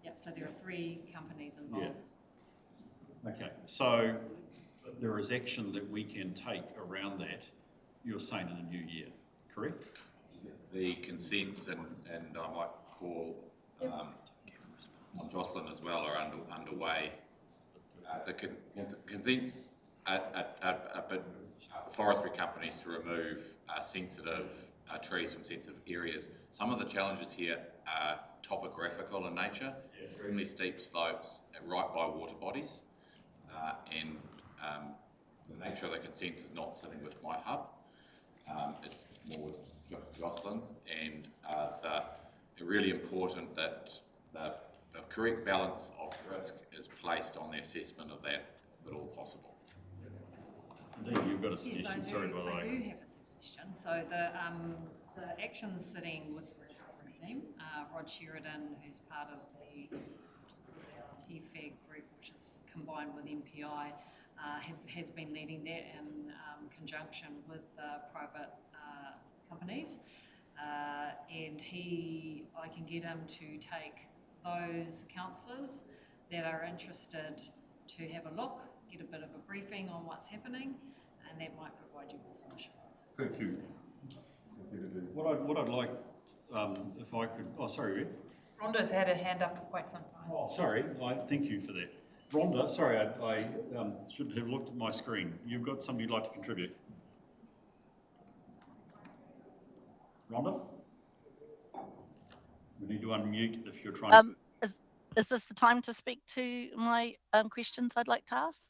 Yep, so there are 3 companies involved. Yeah. Okay, so there is action that we can take around that, you're saying in the new year, correct? The consents, and I might call on Jocelyn as well, are underway. The consents are forestry companies to remove sensitive trees from sensitive areas. Some of the challenges here are topographical in nature, extremely steep slopes right by water bodies, and the nature of the consents is not sitting with my hub. It's more with Jocelyn's, and it's really important that the correct balance of risk is placed on the assessment of that, if at all possible. Indeed, you've got a suggestion, Yes, sorry, by the way. I do have a suggestion. So the action's sitting with the Bridge Risk team. Rod Sheridan, who's part of the TFEG group, which is combined with MPI, has been leading that in conjunction with private companies. And I can get him to take those councillors that are interested to have a look, get a bit of a briefing on what's happening, and that might provide you with some assurance. Thank you. What I'd like, if I could, oh sorry, Red. Rhonda's had her hand up for quite some time. Oh, sorry, thank you for that. Rhonda, sorry, I should have looked at my screen. You've got something you'd like to contribute? Rhonda? We need to unmute if you're trying Is this the time to speak to my questions I'd like to ask?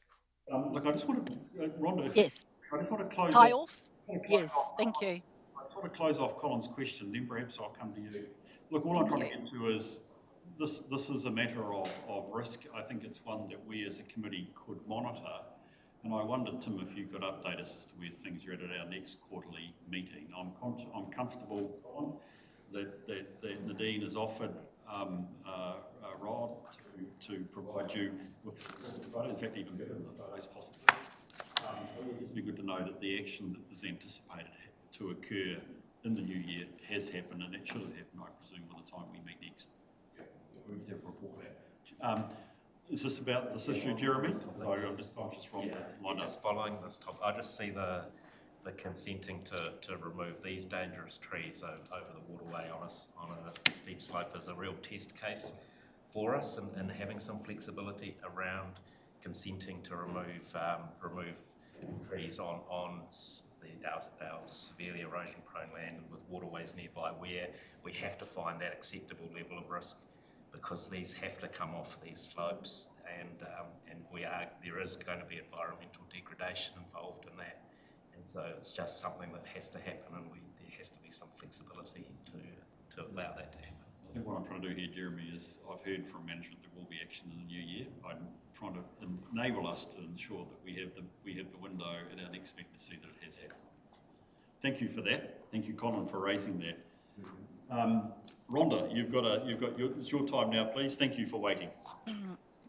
Look, I just want to, Rhonda, yes. I just want to close off. Yes, thank you. I just want to close off Colin's question, then perhaps I'll come to you. Look, all I'm trying to get to is this is a matter of risk. I think it's one that we as a committee could monitor. And I wondered, Tim, if you could update us as to where things are at our next quarterly meeting. I'm comfortable, Colin, that Nadine has offered Rod to provide you with the photos, in fact even given the photos possibly. It would be good to know that the action that was anticipated to occur in the new year has happened, and it should have happened, I presume, by the time we meet next. We have a report back. Is this about this issue, Jeremy? Sorry, I'm just conscious from just following this topic. I just see the consenting to remove these dangerous trees over the waterway on a steep slope as a real test case for us, and having some flexibility around consenting to remove trees on our severely erosion prone land with waterways nearby, where we have to find that acceptable level of risk, because these have to come off these slopes, and there is going to be environmental degradation involved in that, and so it's just something that has to happen, and there has to be some flexibility to allow that to happen. I think what I'm trying to do here, Jeremy, is I've heard from management there will be action in the new year. I'm trying to enable us to ensure that we have the window at our next meeting to see that it has happened. Thank you for that. Thank you, Colin, for raising that. Rhonda, it's your time now, please. Thank you for waiting.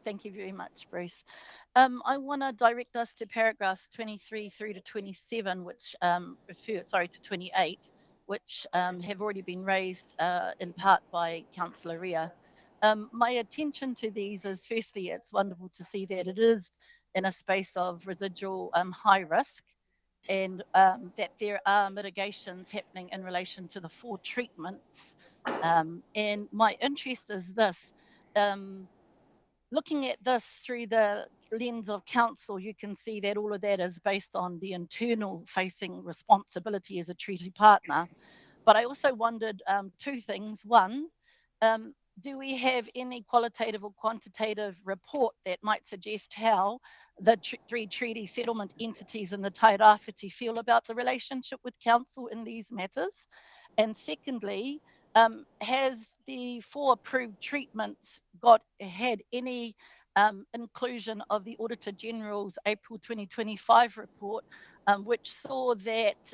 Thank you very much, Bruce. I want to direct us to paragraphs 23 through to 27, which to 28, which have already been raised in part by Councillor Ria. My attention to these is, firstly, it's wonderful to see that it is in a space of residual high risk, and that there are mitigations happening in relation to the 4 treatments. And my interest is this. Looking at this through the lens of council, you can see that all of that is based on the internal facing responsibility as a treaty partner. But I also wondered 2 things. One, do we have any qualitative or quantitative report that might suggest how the 3 treaty settlement entities in the Tairāwhiti feel about the relationship with council in these matters? And secondly, has the 4 approved treatments had any inclusion of the Auditor General's April 2025 report, which saw that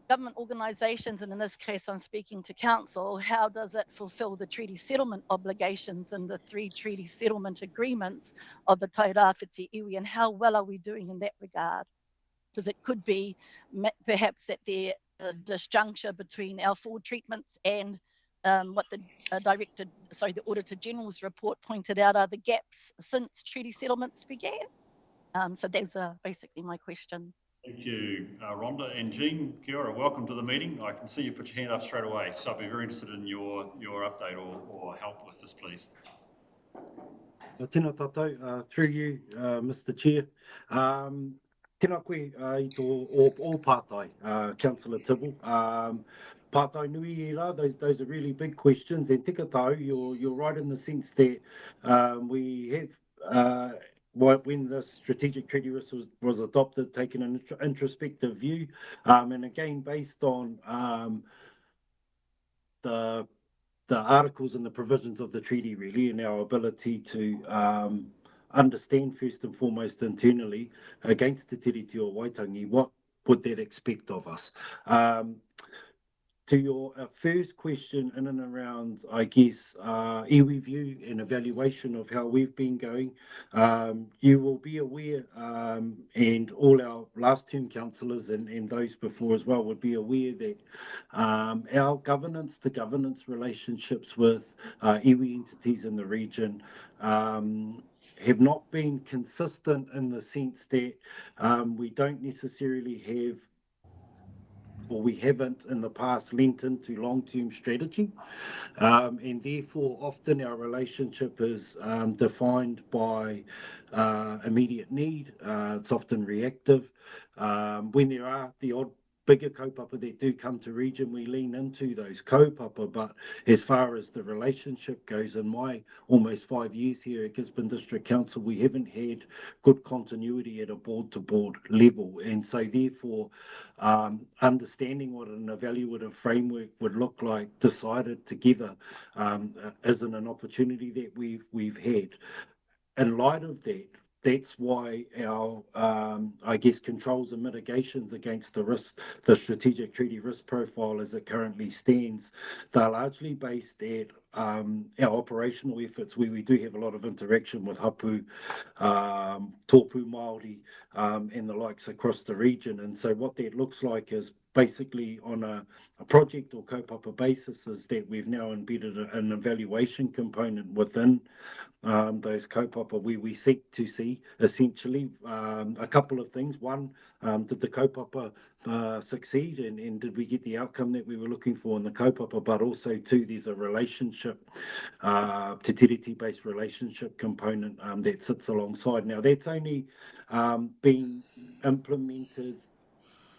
government organisations, and in this case I'm speaking to council, how does it fulfil the treaty settlement obligations and the 3 treaty settlement agreements of the Tairāwhiti iwi, and how well are we doing in that regard? Because it could be perhaps that the disjuncture between our 4 treatments and what the Auditor General's report pointed out are the gaps since treaty settlements began. So those are basically my questions. Thank you, Rhonda. And Jean, kia ora, welcome to the meeting. I can see you put your hand up straight away, so I'd be very interested in your update or help with this, please. Tēnā tātou, through you, Mr. Chair. Tēnā koe I tō o pātai, Councillor Tibble. Pātai nui I rā, those are really big questions. And tika tau, you're right in the sense that we have when the strategic treaty risk was adopted, taken an introspective view, and again based on the articles and the provisions of the treaty, really, and our ability to understand first and foremost internally against Te Tiriti o Waitangi, what would that expect of us? To your first question in and around, I guess, iwi view and evaluation of how we've been going, you will be aware, and all our last term councillors and those before as well would be aware that our governance to governance relationships with iwi entities in the region have not been consistent in the sense that we don't necessarily have, or we haven't in the past, lent into long-term strategy, and therefore often our relationship is defined by immediate need. It's often reactive. When there are the odd bigger kaupapa that do come to region, we lean into those kaupapa, but as far as the relationship goes, in my almost 5 years here at Gisborne District Council, we haven't had good continuity at a board-to-board level, and so therefore understanding what an evaluative framework would look like decided together isn't an opportunity that we've had. In light of that, that's why our, I guess, controls and mitigations against the risk, the strategic treaty risk profile as it currently stands, they're largely based at our operational efforts where we do have a lot of interaction with hapu, tōpū Māori, and the likes across the region. And so what that looks like is basically on a project or kaupapa basis is that we've now embedded an evaluation component within those kaupapa where we seek to see essentially a couple of things. One, did the kaupapa succeed and did we get the outcome that we were looking for in the kaupapa? But also two, there's a relationship, te tiriti-based relationship component that sits alongside. Now that's only been implemented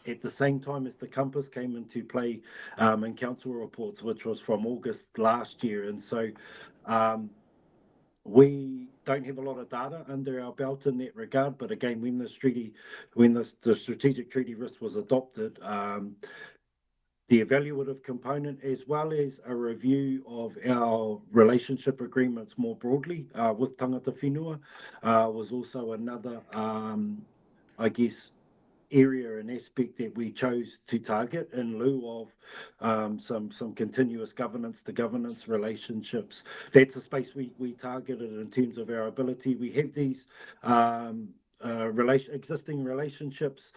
at the same time as the compass came into play in council reports, which was from August last year. And so we don't have a lot of data under our belt in that regard. But again, when the strategic treaty risk was adopted, the evaluative component, as well as a review of our relationship agreements more broadly with tangata whenua, was also another, I guess, area and aspect that we chose to target in lieu of some continuous governance to governance relationships. That's a space we targeted in terms of our ability. We have these existing relationships,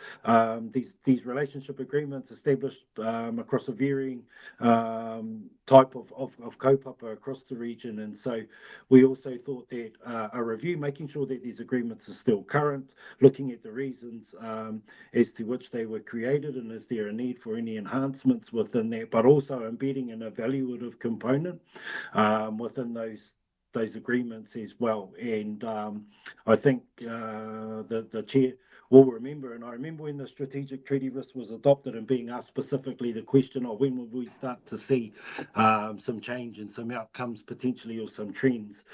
these relationship agreements established across a varying type of kaupapa across the region. And so we also thought that a review, making sure that these agreements are still current, looking at the reasons as to which they were created and is there a need for any enhancements within that, but also embedding an evaluative component within those agreements as well. And I think the chair will remember, and I remember when the strategic treaty risk was adopted and being asked specifically the question of when would we start to see some change and some outcomes potentially or some trends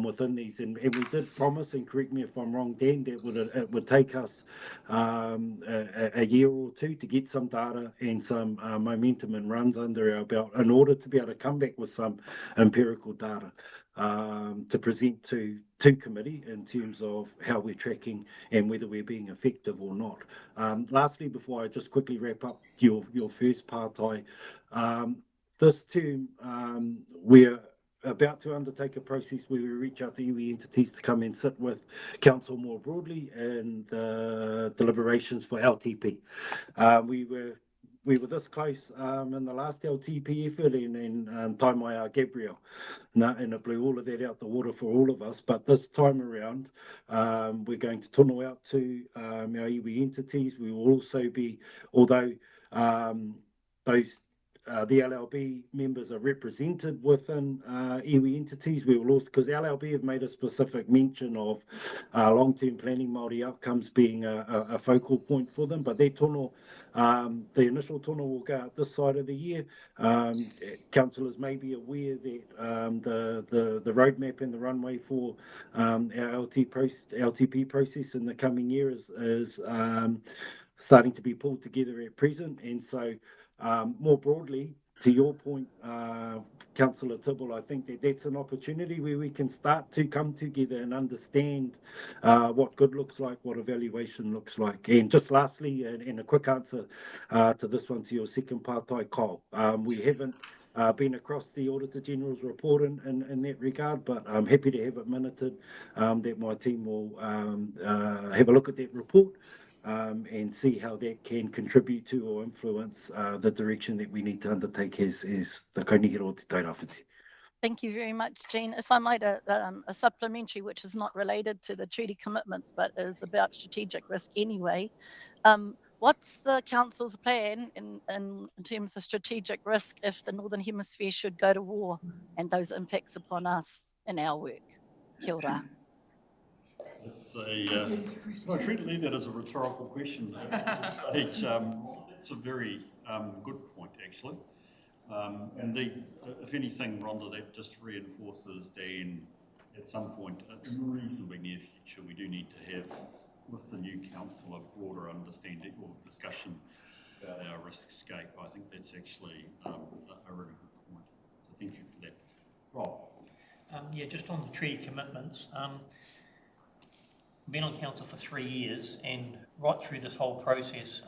within these. And we did promise, and correct me if I'm wrong, Dan, that it would take us a year or two to get some data and some momentum and runs under our belt in order to be able to come back with some empirical data to present to committee in terms of how we're tracking and whether we're being effective or not. Lastly, before I just quickly wrap up your first part, this term we're about to undertake a process where we reach out to iwi entities to come and sit with council more broadly in the deliberations for LTP. We were this close in the last LTP effort and Taimai Gabriel, and it blew all of that out the water for all of us. But this time around, we're going to tunnel out to our iwi entities. We will also be, although those the LLB members are represented within iwi entities, we will also, because LLB have made a specific mention of long-term planning Māori outcomes being a focal point for them, but their tono, the initial tono will go out this side of the year. Councillors may be aware that the roadmap and the runway for our LTP process in the coming year is starting to be pulled together at present. And so more broadly, to your point, Councillor Tibble, I think that's an opportunity where we can start to come together and understand what good looks like, what evaluation looks like. And just lastly, and a quick answer to this one, to your second part, Kyle, we haven't been across the Auditor General's report in that regard, but I'm happy to have it minuted that my team will have a look at that report and see how that can contribute to or influence the direction that we need to undertake as the Kaunihira o Te Tairawhiti. Thank you very much, Jean. If I might, a supplementary, which is not related to the treaty commitments, but is about strategic risk anyway. What's the council's plan in terms of strategic risk if the Northern Hemisphere should go to war and those impacts upon us in our work? Kia ora. I treat that as a rhetorical question at this stage. It's a very good point, actually. Indeed, if anything, Rhonda, that just reinforces, Dan, at some point in the reasonably near future, we do need to have, with the new council, a broader understanding or discussion about our risk scape. I think that's actually a really good point. So thank you for that. Rob? Yeah, just on the treaty commitments, been on council for 3 years, and right through this whole process,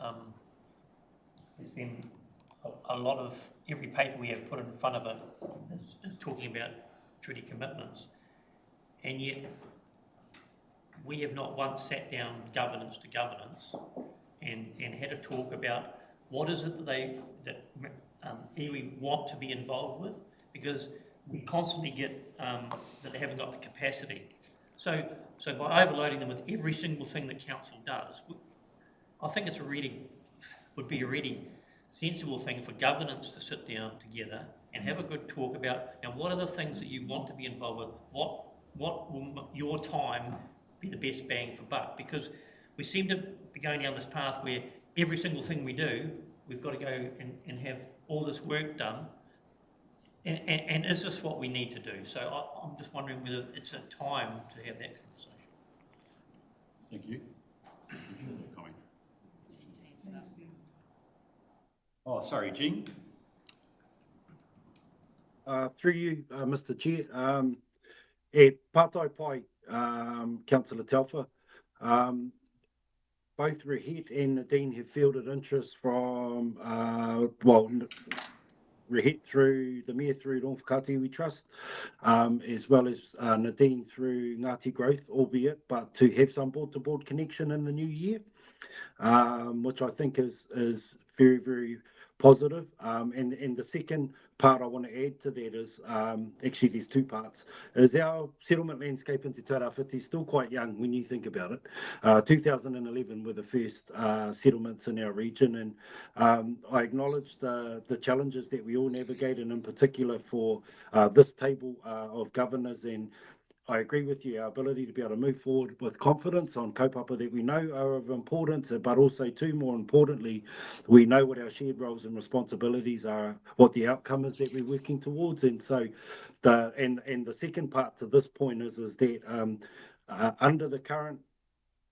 there's been a lot of, every paper we have put in front of it is talking about treaty commitments. And yet, we have not once sat down governance to governance and had a talk about what is it that iwi want to be involved with, because we constantly get that they haven't got the capacity. So by overloading them with every single thing that council does, I think it's would be a really sensible thing for governance to sit down together and have a good talk about, now, what are the things that you want to be involved with? What will your time be the best bang for buck? Because we seem to be going down this path where every single thing we do, we've got to go and have all this work done. And is this what we need to do? So I'm just wondering whether it's a time to have that conversation. Thank you. Comment. Oh, sorry, Jean. Through you, Mr. Chair, e pātai pai, Councillor Telfer, both Rehet and Nadine have fielded interest from, Rehet through the Mayor through Rongwhakati Iwi Trust, as well as Nadine through Ngāti Growth, albeit, but to have some board-to-board connection in the new year, which I think is very, very positive. And the second part I want to add to that is, actually there's two parts, is our settlement landscape in Te Tairāwhiti is still quite young when you think about it. 2011 were the first settlements in our region, and I acknowledge the challenges that we all navigate, and in particular for this table of governors, and I agree with you, our ability to be able to move forward with confidence on kaupapa that we know are of importance, but also too, more importantly, we know what our shared roles and responsibilities are, what the outcome is that we're working towards. And so the second part to this point is that under the current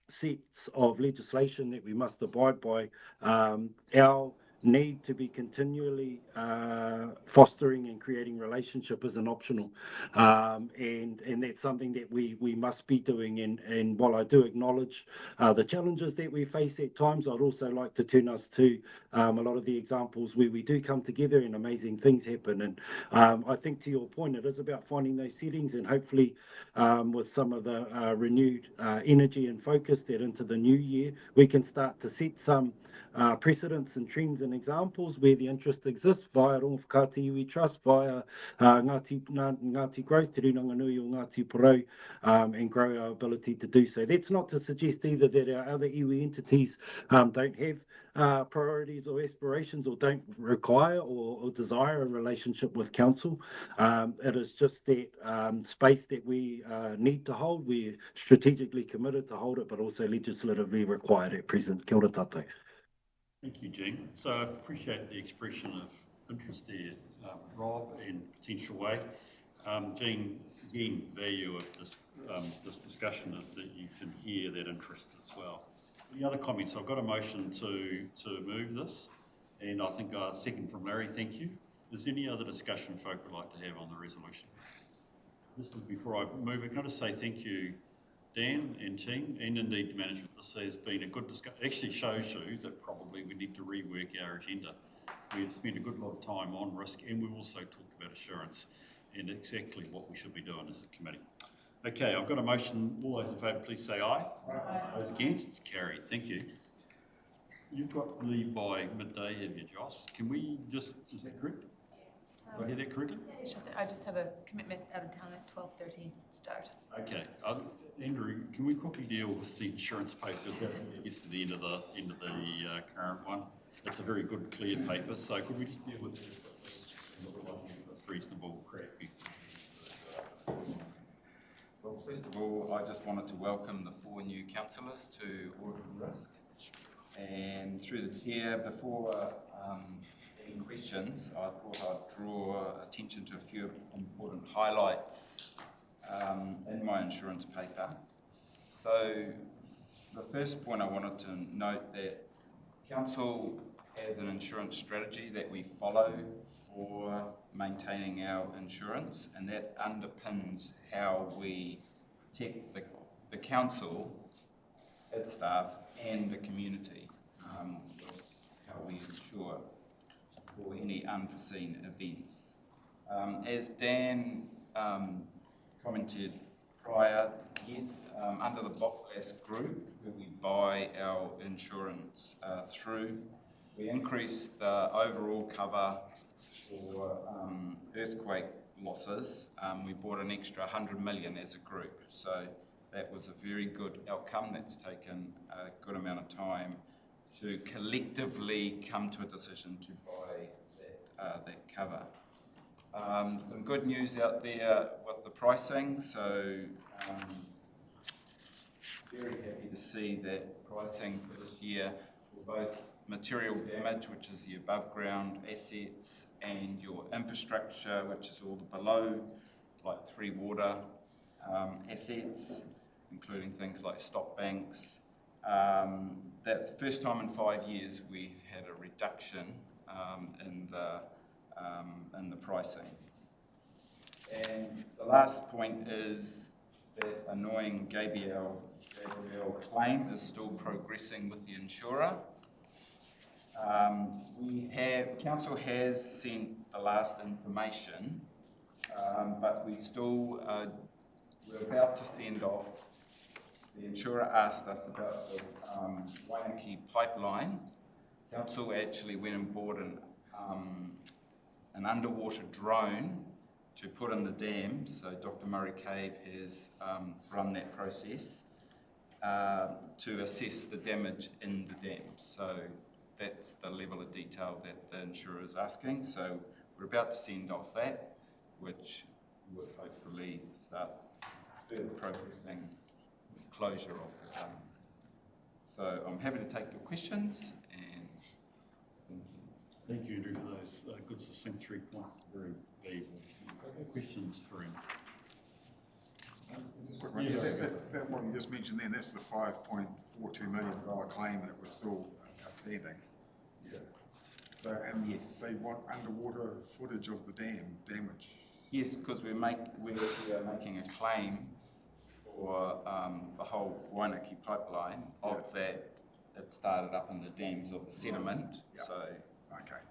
sets of legislation that we must abide by, our need to be continually fostering and creating relationship isn't optional, and that's something that we must be doing. And while I do acknowledge the challenges that we face at times, I'd also like to turn us to a lot of the examples where we do come together and amazing things happen. And I think, to your point, it is about finding those settings, and hopefully with some of the renewed energy and focus that into the new year we can start to set some precedents and trends and examples where the interest exists via Rongwhakati Iwi Trust, via Ngāti Growth, Te Runanga Nui o Ngāti Porou, and grow our ability to do so. That's not to suggest either that our other iwi entities don't have priorities or aspirations, or don't require or desire a relationship with council. It is just that space that we need to hold. We're strategically committed to hold it, but also legislatively required at present. Kia ora tātou. Thank you, Jean. So I appreciate the expression of interest there, Rob, and potential way. Jean, again, value of this discussion is that you can hear that interest as well. Any other comments? I've got a motion to move this, and I think a second from Larry. Thank you. Is there any other discussion folk would like to have on the resolution? This is before I move. I'm going to say thank you, Dan and team, and indeed management. This has been a good discussion. Actually shows you that probably we need to rework our agenda. We've spent a good lot of time on risk, and we've also talked about assurance and exactly what we should be doing as a committee. Okay, I've got a motion. All those in favour, please say aye. Aye. Those against, it's carried. Thank you. You've got to leave by midday, have you, Joss? Can we just, is that correct? Did I hear that correctly? I just have a commitment out of town at 12:30 start. Okay, Andrew, can we quickly deal with the insurance papers? That gets to the end of the current one. It's a very good, clear paper. So could we just deal with it? Reasonable crack. Well, first of all, I just wanted to welcome the 4 new councillors to Audit Risk. And through the chair, before any questions, I thought I'd draw attention to a few important highlights in my insurance paper. So the first point I wanted to note that Council has an insurance strategy that we follow for maintaining our insurance, and that underpins how we take the Council its staff and the community, with how we ensure for any unforeseen events. As Dan commented prior, yes, under the Bocklass Group, where we buy our insurance through, we increased the overall cover for earthquake losses. We bought an extra 100 million as a group, so that was a very good outcome. That's taken a good amount of time to collectively come to a decision to buy that cover. Some good news out there with the pricing, so very happy to see that pricing for this year for both material damage, which is the above ground assets, and your infrastructure, which is all the below, like 3 water assets, including things like stop banks. That's the first time in 5 years we've had a reduction in the pricing. And the last point is that annoying Gabrielle claim is still progressing with the insurer. Council has sent the last information, but we're about to send off. The insurer asked us about the Wainaki pipeline. Council actually went and bought an underwater drone to put in the dam. So Dr. Murray Cave has run that process to assess the damage in the dam. So that's the level of detail that the insurer is asking. So we're about to send off that, which would hopefully start further progressing this closure of the dam. So I'm happy to take your questions, and thank you. Thank you, Andrew, for those good succinct 3 points. Very valuable. Questions for him? That one you just mentioned then, that's the $5.42 million claim that was still outstanding. Yeah. So, and yes, they want underwater footage of the dam damage. Yes, because we are making a claim for the whole Wainaki pipeline of that. It started up in the dams of the sediment. Yep. So okay,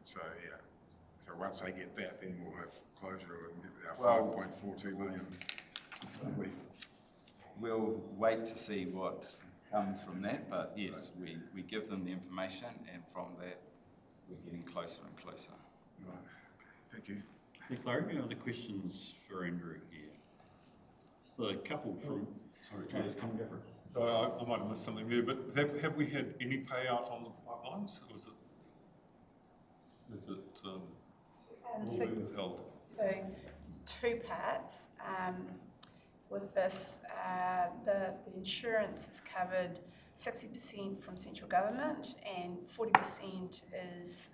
so yeah. So once they get that, then we'll have closure and get our 5.42 million. We'll wait to see what comes from that, but yes, we give them the information, and from that we're getting closer and closer. Right. Thank you. Clary, any other questions for Andrew here? Just a couple from... Sorry, So I might have missed something there, but have we had any payout on the pipelines? Or is it withheld? So there's 2 parts. With this, the insurance is covered 60% from central government and 40% is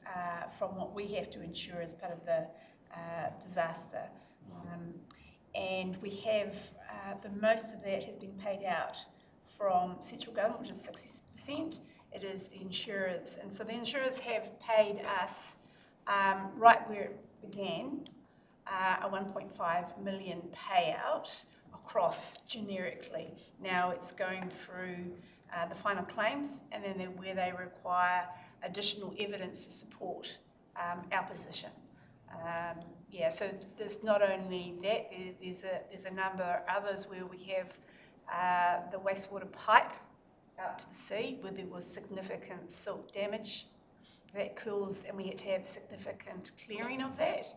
from what we have to insure as part of the disaster. And we have, the most of that has been paid out from central government, which is 60%. It is the insurers. And so the insurers have paid us, right where it began, a 1.5 million payout across generically. Now it's going through the final claims, and then where they require additional evidence to support our position. Yeah, so there's not only that, there's a number of others where we have the wastewater pipe out to the sea where there was significant silt damage that caused, and we had to have significant clearing of that.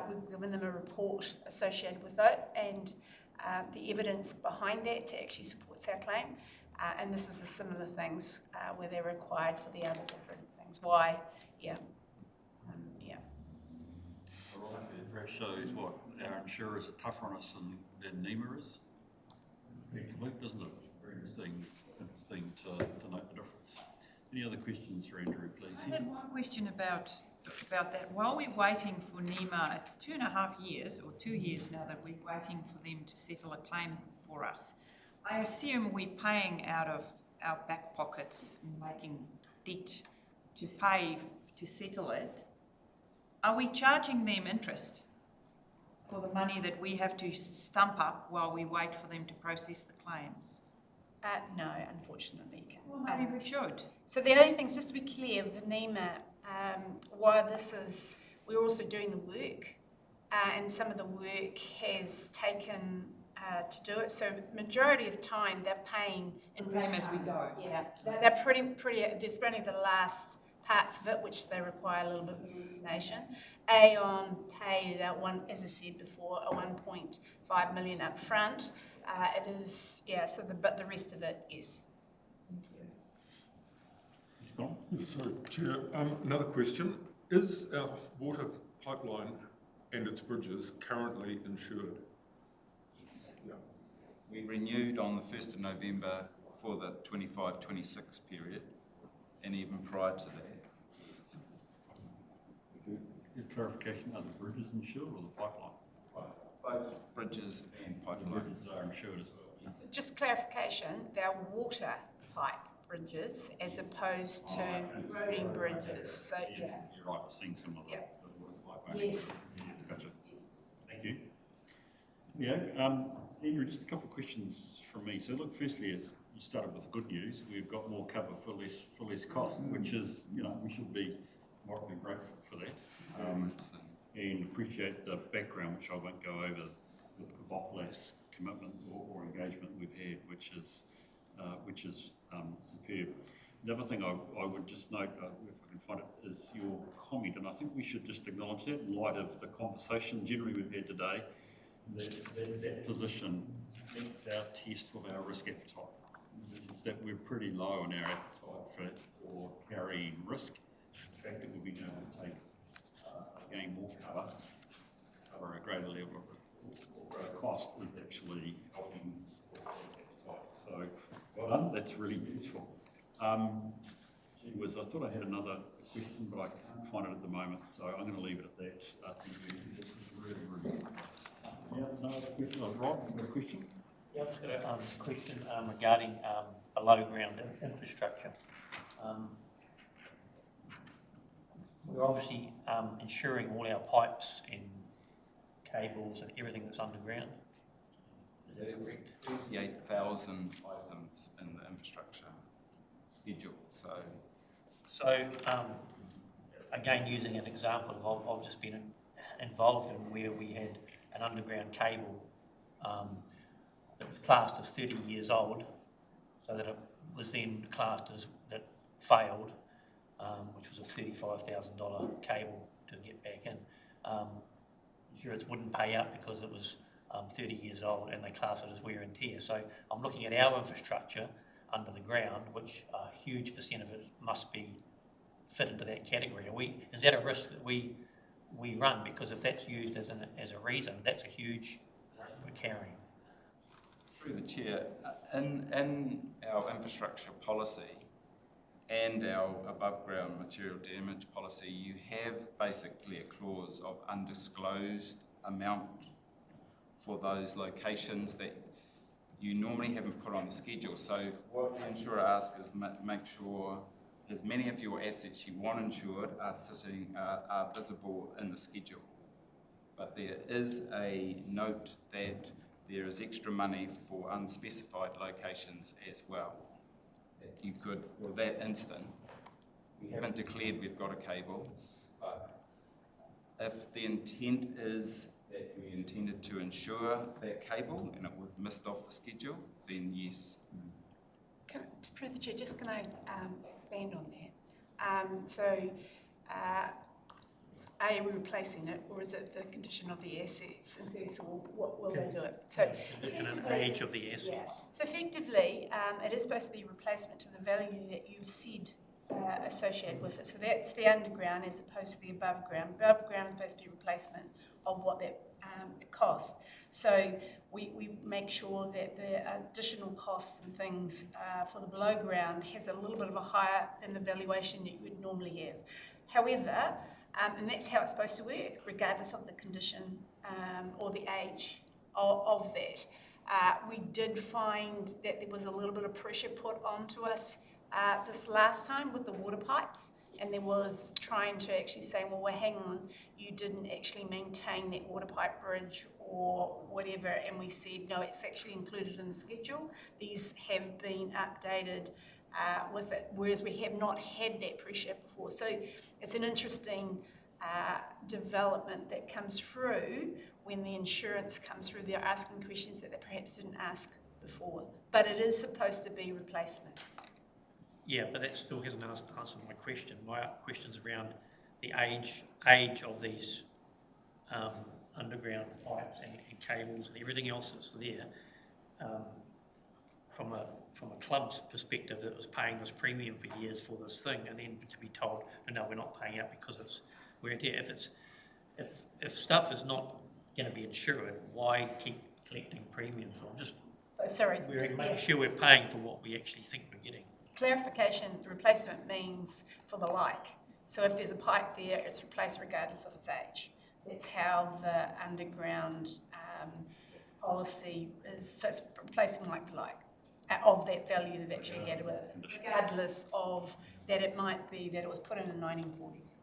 We've given them a report associated with that, and the evidence behind that actually supports our claim. And this is the similar things where they're required for the other different things. Why? Yeah. Yeah. Right, it perhaps shows what our insurers are tougher on us than NEMA is. Isn't it? Very interesting to note the difference. Any other questions for Andrew, please? I had one question about that. While we're waiting for NEMA, it's 2.5 years, or 2 years now that we're waiting for them to settle a claim for us. I assume we're paying out of our back pockets, making debt to pay to settle it. Are we charging them interest for the money that we have to stump up while we wait for them to process the claims? No, unfortunately. Well, maybe we should. So the only things, just to be clear, Vanema, while this is, we're also doing the work, and some of the work has taken to do it. So majority of the time they're paying in Pay as we go. Yeah, they're pretty. There's only the last parts of it which they require a little bit more information. Aon paid as I said before, a 1.5 million up front. It is, yeah. So but the rest of it is. So, Chair, another question. Is our water pipeline and its bridges currently insured? Yes. Yeah. We renewed on the 1st of November for the 25-26 period, and even prior to that. Good clarification, are the bridges insured or the pipeline? Both bridges and The pipelines. bridges are insured as well. Yes. Just clarification, they're water pipe bridges as opposed to roading bridges. So yeah. You're right, I've seen some of the water pipe. Yes. Yeah, gotcha. Yes. Thank you. Yeah, Andrew, just a couple of questions from me. So look, firstly, as you started with the good news, we've got more cover for less cost, which is, we should be morally grateful for that. And appreciate the background, which I won't go over, with the BOPLAS commitment or engagement we've had, which is superb. The other thing I would just note, if I can find it, is your comment, and I think we should just acknowledge that in light of the conversation generally we've had today, that position, that's our test of our risk appetite. It's that we're pretty low on our appetite for carrying risk. The fact that we've been able to take, again, more cover a greater level of cost is actually helping support that appetite. So, well done, that's really useful. I thought I had another question, but I can't find it at the moment, so I'm going to leave it at that. Thank you. This is really good. Yeah, no other question. Rob, you got a question? Yeah, I've just got a question regarding below ground infrastructure. We're obviously insuring all our pipes and cables and everything that's underground. Is that correct? 38,000 items in the infrastructure schedule. So again, using an example, I've just been involved in where we had an underground cable that was classed as 30 years old, so that it was then classed as that failed, which was a $35,000 cable to get back in. Insurance wouldn't pay out because it was 30 years old and they class it as wear and tear. So I'm looking at our infrastructure under the ground, which a huge percent of it must be fit into that category. Is that a risk that we run? Because if that's used as a reason, that's a huge risk we're carrying. Through the Chair, in our infrastructure policy and our above ground material damage policy, you have basically a clause of undisclosed amount for those locations that you normally haven't put on the schedule. So what the insurer asks is make sure as many of your assets you want insured are visible in the schedule. But there is a note that there is extra money for unspecified locations as well. That you could, for that instance, we haven't declared we've got a cable, but if the intent is that we intended to insure that cable and it was missed off the schedule, then yes. Through the Chair, just can I expand on that? Are we replacing it, or is it the condition of the assets? And so what will they do it? So Condition and age of the asset. yeah. So effectively, it is supposed to be replacement to the value that you've said associated with it. So that's the underground as opposed to the above ground. Above ground is supposed to be replacement of what that costs. So we make sure that the additional costs and things for the below ground has a little bit of a higher than the valuation that you would normally have. However, and that's how it's supposed to work, regardless of the condition or the age of that. We did find that there was a little bit of pressure put onto us this last time with the water pipes, and there was trying to actually say, well, hang on, you didn't actually maintain that water pipe bridge or whatever, and we said, no, it's actually included in the schedule. These have been updated with it, whereas we have not had that pressure before. So it's an interesting development that comes through when the insurance comes through. They're asking questions that they perhaps didn't ask before, but it is supposed to be replacement. Yeah, but that still hasn't answered my question. My question's around the age of these underground pipes and cables and everything else that's there. From a club's perspective that was paying this premium for years for this thing, and then to be told, no, we're not paying out because it's wear and tear. If stuff is not going to be insured, why keep collecting premiums? I'm just making sure we're paying for what we actually think we're getting. Clarification, replacement means for the like. So if there's a pipe there, it's replaced regardless of its age. That's how the underground policy is. So it's replacing like for like of that value they've actually had with it, regardless of that it might be that it was put in the 1940s.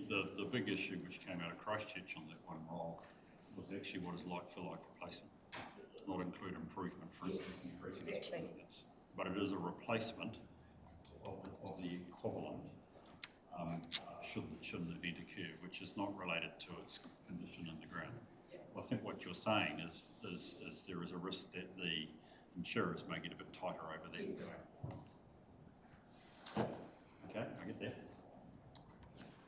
The big issue which came out of Christchurch on that one roll was actually what is like for like replacement. It does not include improvement, for instance, increasing exactly. But it is a replacement of the equivalent should an event occur, which is not related to its condition in the ground. Well, I think what you're saying is there is a risk that the insurers may get a bit tighter over that. Yes. Okay, I get that.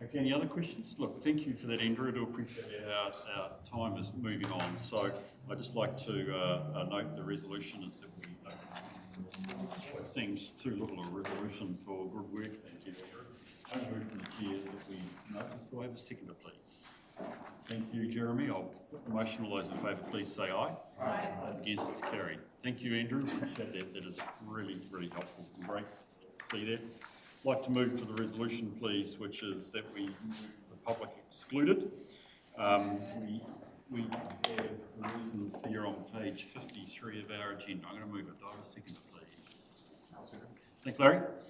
Okay, any other questions? Look, thank you for that, Andrew. I do appreciate our time is moving on. So I'd just like to note the resolution is that we it seems too little a resolution for good work. Thank you, Andrew. I move from the chair that we notice. Do I have a seconder, please? Thank you, Jeremy. I'll put the motion. All those in favour, please say aye. Aye. Against, it's carried. Thank you, Andrew. Appreciate that. That is really, really helpful. Great to see that. I'd like to move to the resolution, please, which is that we move the public excluded. We have reasons here on page 53 of our agenda. I'm going to move it. Do I have a seconder, please? Thanks, Larry.